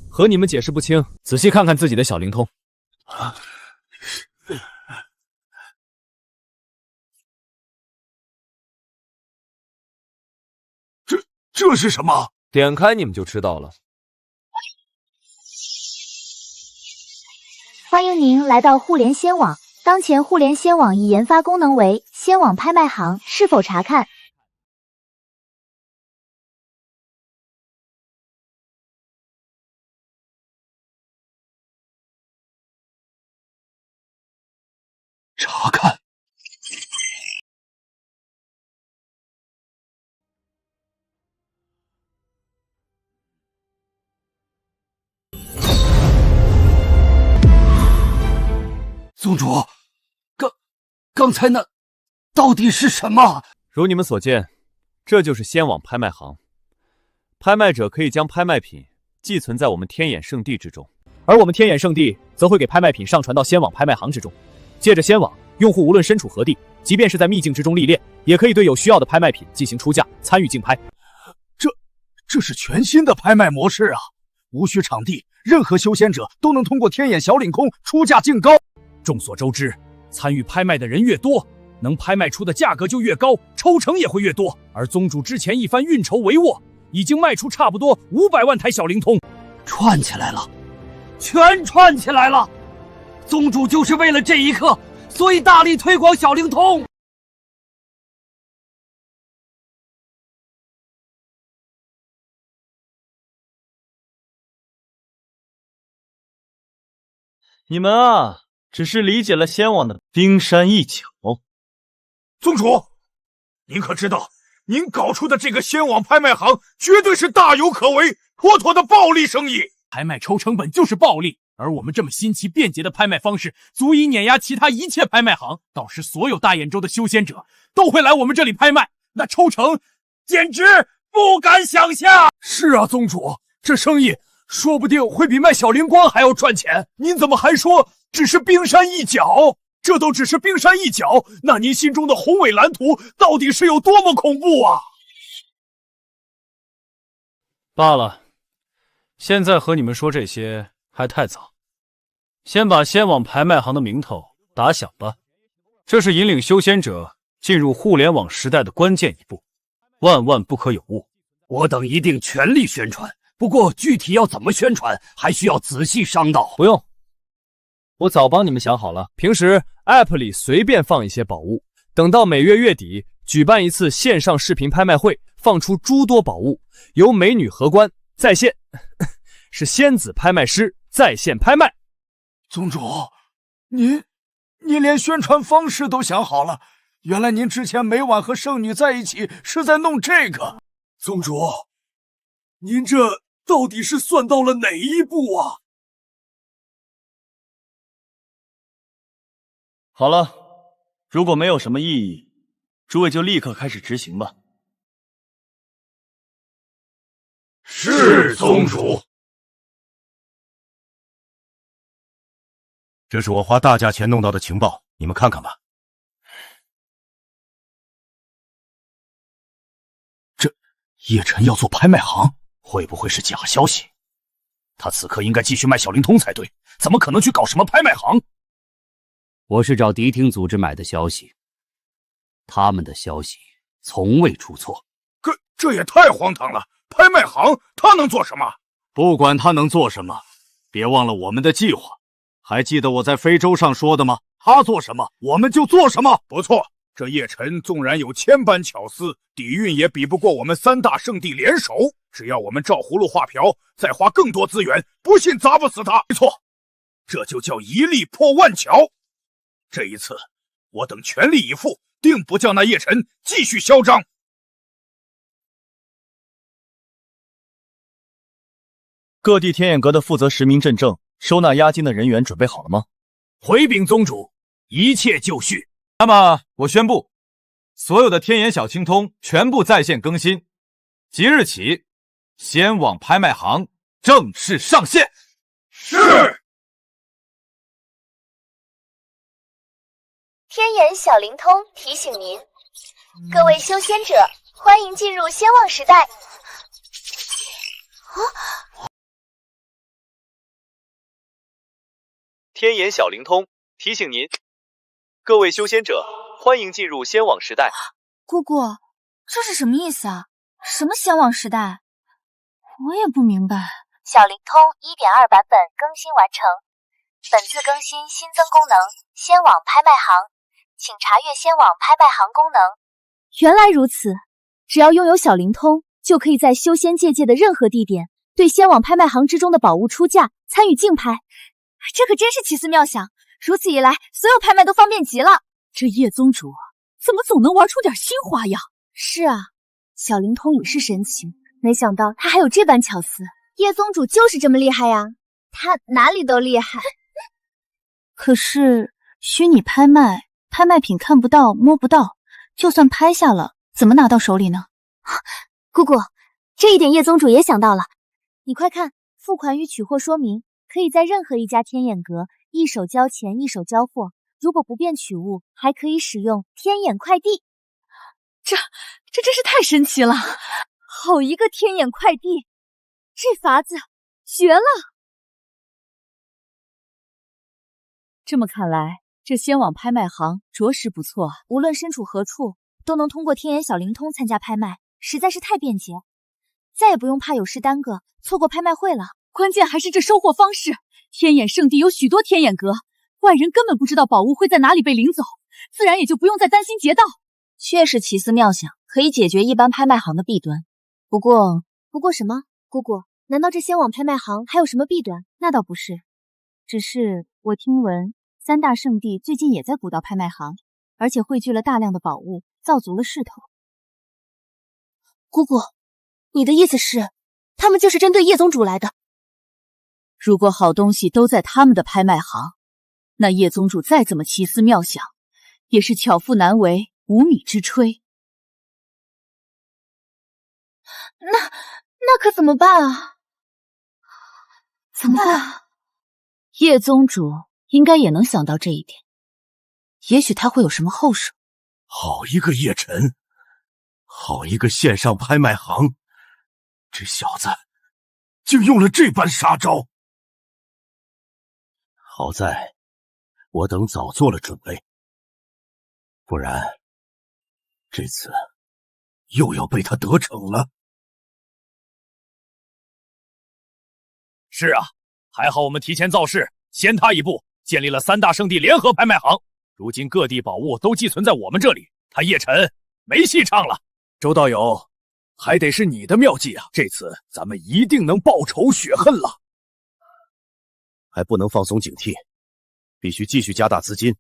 和你们解释不清，仔细看看自己的小灵通。这是什么？点开你们就知道了。欢迎您来到互联仙网。当前互联仙网已研发功能为仙网拍卖行，是否查看？查看。宗主，刚才那到底是什么？如你们所见，这就是仙网拍卖行。拍卖者可以将拍卖品寄存在我们天眼圣地之中，而我们天眼圣地则会给拍卖品上传到仙网拍卖行之中。借着仙网，用户无论身处何地，即便是在秘境之中历练，也可以对有需要的拍卖品进行出价，参与竞拍。这是全新的拍卖模式啊！无需场地，任何修仙者都能通过天眼小领空出价竞高。众所周知，参与拍卖的人越多，能拍卖出的价格就越高，抽成也会越多。而宗主之前一番运筹帷幄，已经卖出差不多500万台小灵通，串起来了，全串起来了。宗主就是为了这一刻，所以大力推广小灵通。你们啊，只是理解了仙网的冰山一角。宗主，您可知道，您搞出的这个仙网拍卖行绝对是大有可为，妥妥的暴利生意。拍卖抽成本就是暴利，而我们这么新奇便捷的拍卖方式，足以碾压其他一切拍卖行。到时所有大兖州的修仙者都会来我们这里拍卖，那抽成简直不敢想象。是啊，宗主，这生意说不定会比卖小灵光还要赚钱。您怎么还说只是冰山一角？这都只是冰山一角，那您心中的宏伟蓝图到底是有多么恐怖啊！罢了，现在和你们说这些还太早，先把仙网拍卖行的名头打响吧。这是引领修仙者进入互联网时代的关键一步，万万不可有误。我等一定全力宣传，不过具体要怎么宣传，还需要仔细商讨。不用，我早帮你们想好了。平时 App 里随便放一些宝物，等到每月月底举办一次线上视频拍卖会，放出诸多宝物，由美女荷官在线，是仙子拍卖师在线拍卖。宗主，您连宣传方式都想好了？原来您之前每晚和圣女在一起是在弄这个。宗主，您这到底是算到了哪一步啊？好了，如果没有什么异议，诸位就立刻开始执行吧。是宗主。这是我花大价钱弄到的情报，你们看看吧。这叶晨要做拍卖行，会不会是假消息？他此刻应该继续卖小灵通才对，怎么可能去搞什么拍卖行？我是找迪厅组织买的消息，他们的消息从未出错。这也太荒唐了！拍卖行他能做什么？不管他能做什么，别忘了我们的计划。还记得我在非洲上说的吗？他做什么，我们就做什么。不错，这叶晨纵然有千般巧思，底蕴也比不过我们三大圣地联手。只要我们照葫芦画瓢，再花更多资源，不信砸不死他。没错，这就叫一力破万巧。这一次，我等全力以赴，定不叫那叶晨继续嚣张。各地天眼阁的负责实名认证、收纳押金的人员准备好了吗？回禀宗主，一切就绪。那么，我宣布，所有的天眼小青通全部在线更新，即日起，仙网拍卖行正式上线。是。天眼小灵通提醒您，各位修仙者，欢迎进入仙网时代。天眼小灵通提醒您，各位修仙者，欢迎进入仙网时代。姑姑，这是什么意思啊？什么仙网时代？我也不明白。小灵通 1.2 版本更新完成，本次更新新增功能仙网拍卖行，请查阅仙网拍卖行功能。原来如此，只要拥有小灵通，就可以在修仙界的任何地点对仙网拍卖行之中的宝物出价，参与竞拍。这可真是奇思妙想，如此一来，所有拍卖都方便极了。这叶宗主怎么总能玩出点新花样？是啊，小灵通已是神奇，没想到他还有这般巧思。叶宗主就是这么厉害呀，他哪里都厉害。可是虚拟拍卖，拍卖品看不到摸不到，就算拍下了，怎么拿到手里呢？姑姑，这一点叶宗主也想到了。你快看，付款与取货说明，可以在任何一家天眼阁一手交钱一手交货，如果不便取物，还可以使用天眼快递。这真是太神奇了！好一个天眼快递，这法子绝了！这么看来，这仙网拍卖行着实不错啊！无论身处何处，都能通过天眼小灵通参加拍卖，实在是太便捷，再也不用怕有事耽搁，错过拍卖会了。关键还是这收获方式。天眼圣地有许多天眼阁，外人根本不知道宝物会在哪里被领走，自然也就不用再担心劫盗。确实奇思妙想，可以解决一般拍卖行的弊端。不过什么？姑姑，难道这仙网拍卖行还有什么弊端？那倒不是，只是我听闻三大圣地最近也在鼓捣拍卖行，而且汇聚了大量的宝物，造足了势头。姑姑，你的意思是，他们就是针对叶宗主来的？如果好东西都在他们的拍卖行，那叶宗主再怎么奇思妙想，也是巧妇难为无米之炊。那可怎么办啊？怎么办？叶宗主应该也能想到这一点，也许他会有什么后手。好一个叶晨，好一个线上拍卖行，这小子竟用了这般杀招。好在我等早做了准备，不然这次又要被他得逞了。是啊，还好我们提前造势，先他一步，建立了三大圣地联合拍卖行。如今各地宝物都寄存在我们这里，他叶晨没戏唱了。周道友，还得是你的妙计啊！这次咱们一定能报仇雪恨了。还不能放松警惕，必须继续加大资金，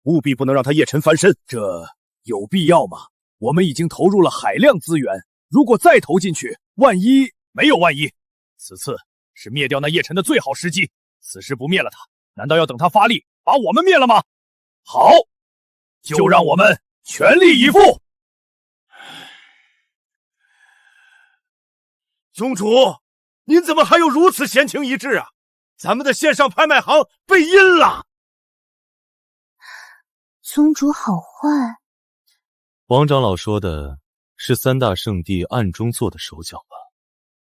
务必不能让他叶晨翻身。这有必要吗？我们已经投入了海量资源，如果再投进去，万一没有万一，此次是灭掉那叶晨的最好时机。此时不灭了他，难道要等他发力把我们灭了吗？好，就让我们全力以赴。宗主，您怎么还有如此闲情逸致啊？咱们的线上拍卖行被阴了。宗主好坏。王长老说的是三大圣地暗中做的手脚吧？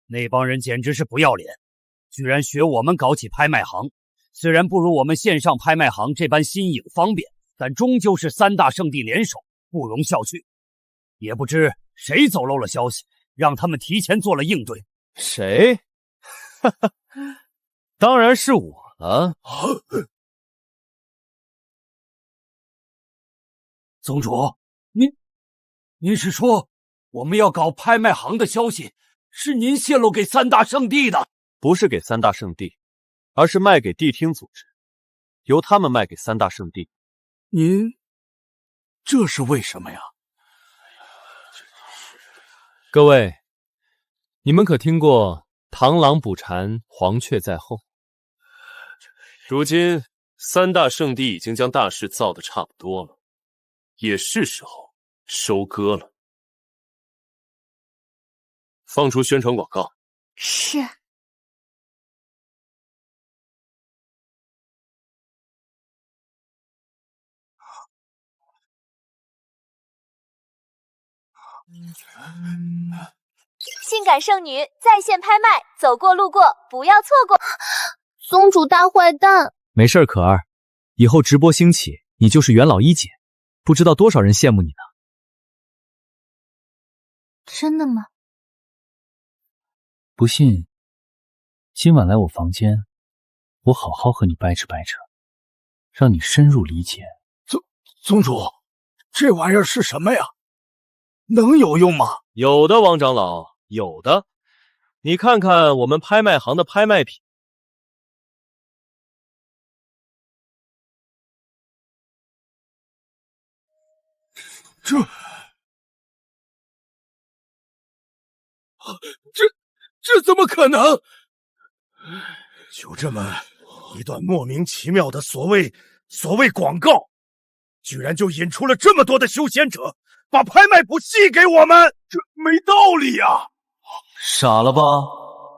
那帮人简直是不要脸，居然学我们搞起拍卖行。虽然不如我们线上拍卖行这般新颖方便，但终究是三大圣地联手，不容小觑。也不知谁走漏了消息，让他们提前做了应对。谁？哈哈，当然是我了。宗主，您是说我们要搞拍卖行的消息是您泄露给三大圣地的？不是给三大圣地，而是卖给谛听组织，由他们卖给三大圣地。您这是为什么呀？各位，你们可听过螳螂捕蝉，黄雀在后？如今三大圣地已经将大事造得差不多了，也是时候收割了。放出宣传广告。是。性感圣女在线拍卖，走过路过不要错过。宗主大坏蛋。没事，可儿，以后直播兴起，你就是元老一姐，不知道多少人羡慕你呢。真的吗？不信，今晚来我房间，我好好和你掰扯掰扯，让你深入理解。宗主，这玩意儿是什么呀？能有用吗？有的，王长老，有的。你看看我们拍卖行的拍卖品。这怎么可能？就这么一段莫名其妙的所谓广告，居然就引出了这么多的修仙者，把拍卖谱戏给我们，这没道理呀！傻了吧？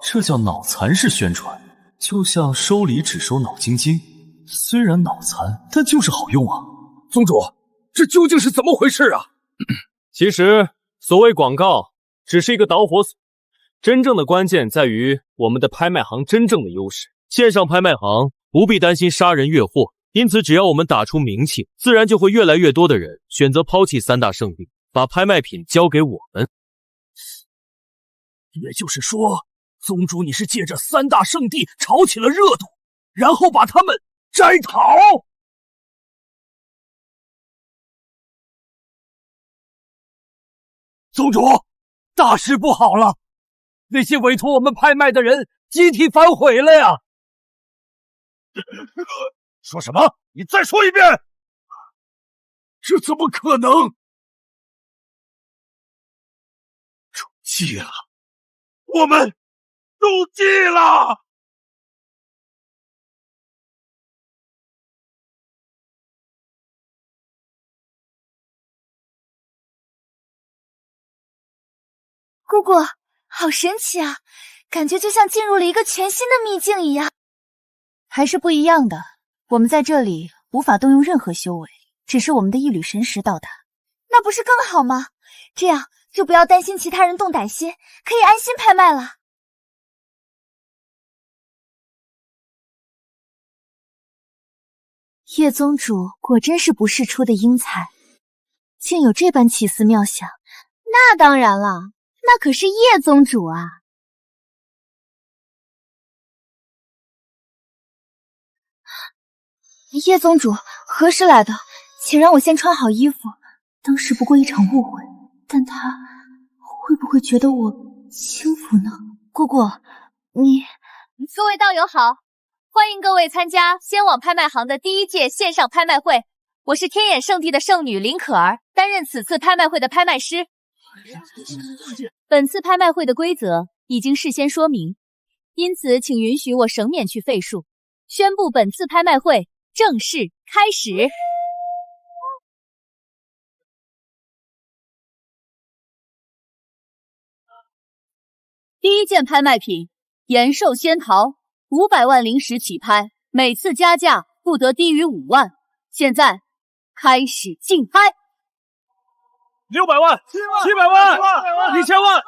这叫脑残式宣传，就像收礼只收脑晶晶，虽然脑残，但就是好用啊！宗主，这究竟是怎么回事啊？其实所谓广告只是一个导火索，真正的关键在于我们的拍卖行真正的优势。线上拍卖行不必担心杀人越货，因此只要我们打出名气，自然就会越来越多的人选择抛弃三大圣地，把拍卖品交给我们。也就是说，宗主你是借着三大圣地炒起了热度，然后把他们摘桃。宗主，大事不好了！那些委托我们拍卖的人集体反悔了呀！说什么？你再说一遍！这怎么可能？中计了，我们中计了！姑姑，好神奇啊，感觉就像进入了一个全新的秘境一样。还是不一样的，我们在这里无法动用任何修为，只是我们的一缕神识到达。那不是更好吗？这样就不要担心其他人动歹心，可以安心拍卖了。叶宗主果真是不世出的英才，竟有这般奇思妙想。那当然了，那可是叶宗主啊。叶宗主何时来的？请让我先穿好衣服。当时不过一场误会，但他会不会觉得我轻浮呢？姑姑，你……各位道友好，欢迎各位参加仙网拍卖行的第1届线上拍卖会。我是天眼圣地的圣女林可儿，担任此次拍卖会的拍卖师。本次拍卖会的规则已经事先说明，因此请允许我省免去废述，宣布本次拍卖会正式开始。第1件拍卖品，延寿仙桃，500万灵石起拍，每次加价不得低于5万。现在开始竞拍。600万、700万、1000万、1000万、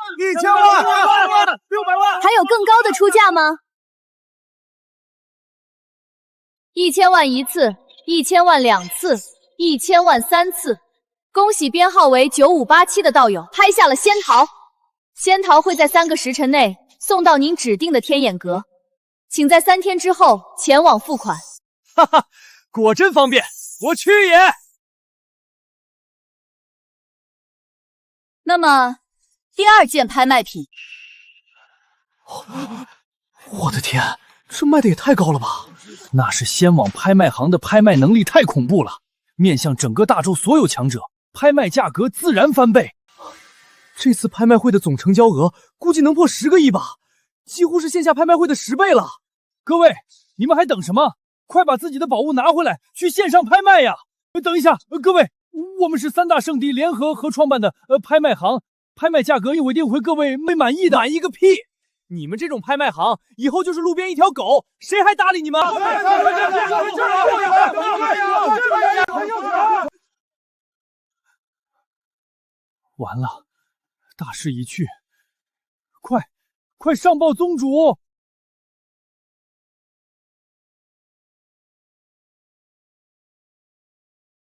600万，还有更高的出价吗？1000万1次，1000万2次，1000万3次。恭喜编号为9587的道友拍下了仙桃。仙桃会在3个时辰内送到您指定的天眼阁，请在3天之后前往付款。哈哈，果真方便，我去也。那么，第2件拍卖品，我的天，这卖的也太高了吧！那是仙网拍卖行的拍卖能力太恐怖了，面向整个大洲所有强者，拍卖价格自然翻倍。这次拍卖会的总成交额估计能破10个亿吧，几乎是线下拍卖会的10倍了。各位，你们还等什么？快把自己的宝物拿回来，去线上拍卖呀！等一下，各位，我们是3大圣地联合创办的拍卖行，拍卖价格一定会各位没满意的。满意个屁！你们这种拍卖行，以后就是路边一条狗，谁还搭理你们？完了，大势已去，快上报宗主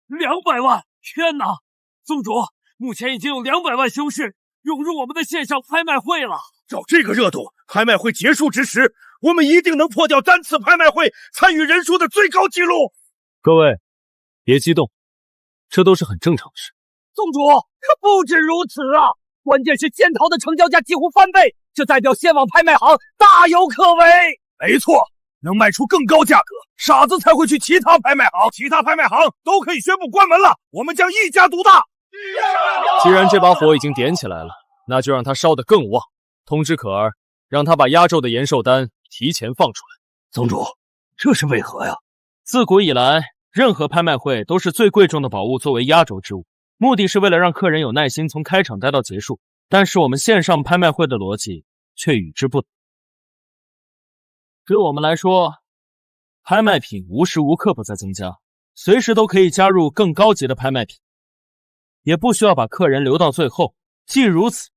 ！200万！天哪！宗主，目前已经有200万修士涌入我们的线上拍卖会了。照这个热度，拍卖会结束之时，我们一定能破掉单次拍卖会参与人数的最高纪录。各位，别激动，这都是很正常的事。宗主，不止如此啊！关键是仙桃的成交价几乎翻倍，这代表仙网拍卖行大有可为。没错，能卖出更高价格，傻子才会去其他拍卖行，其他拍卖行都可以宣布关门了，我们将一家独大。既然这把火已经点起来了，那就让它烧得更旺。通知可儿，让他把压轴的延寿丹提前放出来。宗主，这是为何呀？自古以来，任何拍卖会都是最贵重的宝物作为压轴之物，目的是为了让客人有耐心从开场待到结束。但是我们线上拍卖会的逻辑却与之不同。对我们来说，拍卖品无时无刻不在增加，随时都可以加入更高级的拍卖品，也不需要把客人留到最后。既如此，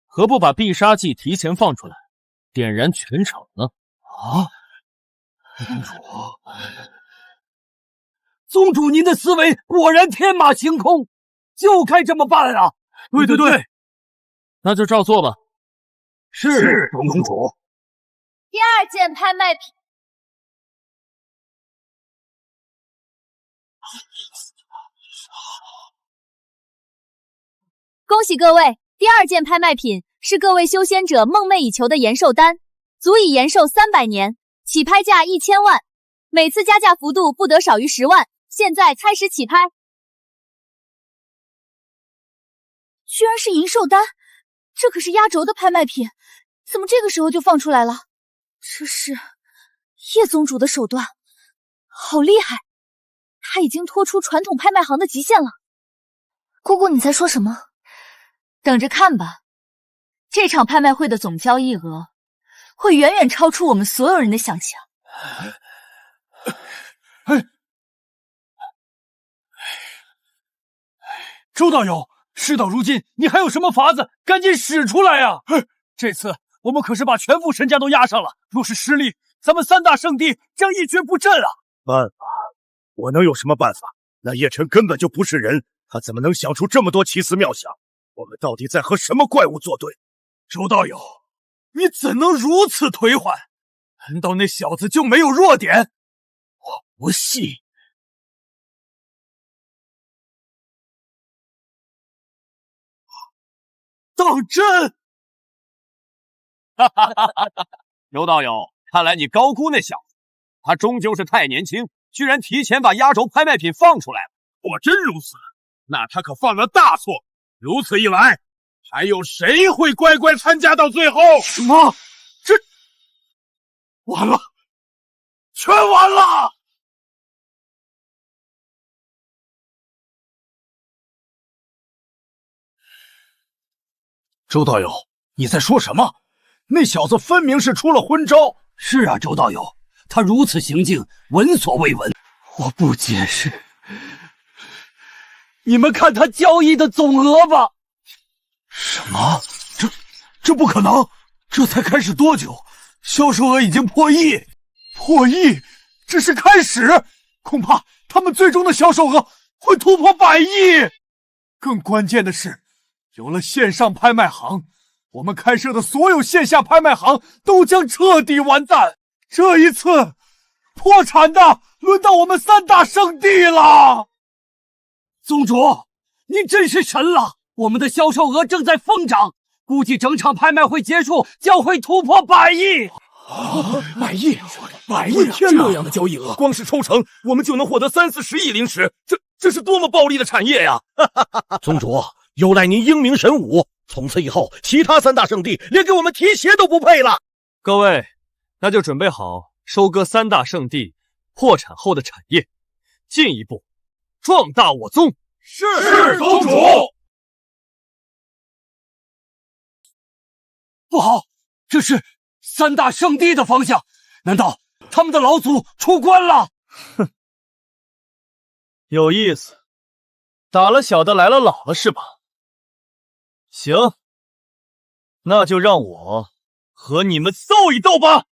何不把必杀技提前放出来，点燃全场呢？宗主，您的思维果然天马行空，就该这么办啊！对，那就照做吧。是，宗主。第2件拍卖品，恭喜各位！第2件拍卖品是各位修仙者梦寐以求的延寿丹，足以延寿300年，起拍价1000万，每次加价幅度不得少于10万。现在开始起拍。居然是银寿丹，这可是压轴的拍卖品，怎么这个时候就放出来了？这是叶宗主的手段，好厉害！他已经拖出传统拍卖行的极限了。姑姑，你在说什么？等着看吧。这场拍卖会的总交易额会远远超出我们所有人的想象。周道友，事到如今，你还有什么法子？赶紧使出来呀！这次我们可是把全副身家都押上了，若是失利，咱们三大圣地将一蹶不振啊！办法？我能有什么办法？那叶辰根本就不是人，他怎么能想出这么多奇思妙想？我们到底在和什么怪物作对？周道友，你怎能如此颓缓？难道那小子就没有弱点？我不信。当真？周道友，看来你高估那小子，他终究是太年轻，居然提前把压轴拍卖品放出来了。果真如此，那他可犯了大错。如此一来，还有谁会乖乖参加到最后？什么？这完了，全完了！周道友，你在说什么？那小子分明是出了昏招。是啊，周道友，他如此行径，闻所未闻。我不解释。你们看他交易的总额吧。什么？这不可能！这才开始多久，销售额已经破亿！破亿只是开始，恐怕他们最终的销售额会突破100亿。更关键的是，有了线上拍卖行，我们开设的所有线下拍卖行都将彻底完蛋。这一次，破产的轮到我们三大圣地了。宗主，您真是神了！我们的销售额正在疯涨，估计整场拍卖会结束将会突破100亿。100亿！100亿！天哪！这样的交易额，光是抽成我们就能获得30-40亿灵石，这是多么暴利的产业呀！宗主，有赖您英明神武，从此以后，其他三大圣地连给我们提鞋都不配了。各位，那就准备好收割三大圣地破产后的产业，进一步壮大我宗。是宗主。不好，这是三大圣地的方向，难道他们的老祖出关了？哼，有意思，打了小的来了老了是吧？行，那就让我和你们斗一斗吧。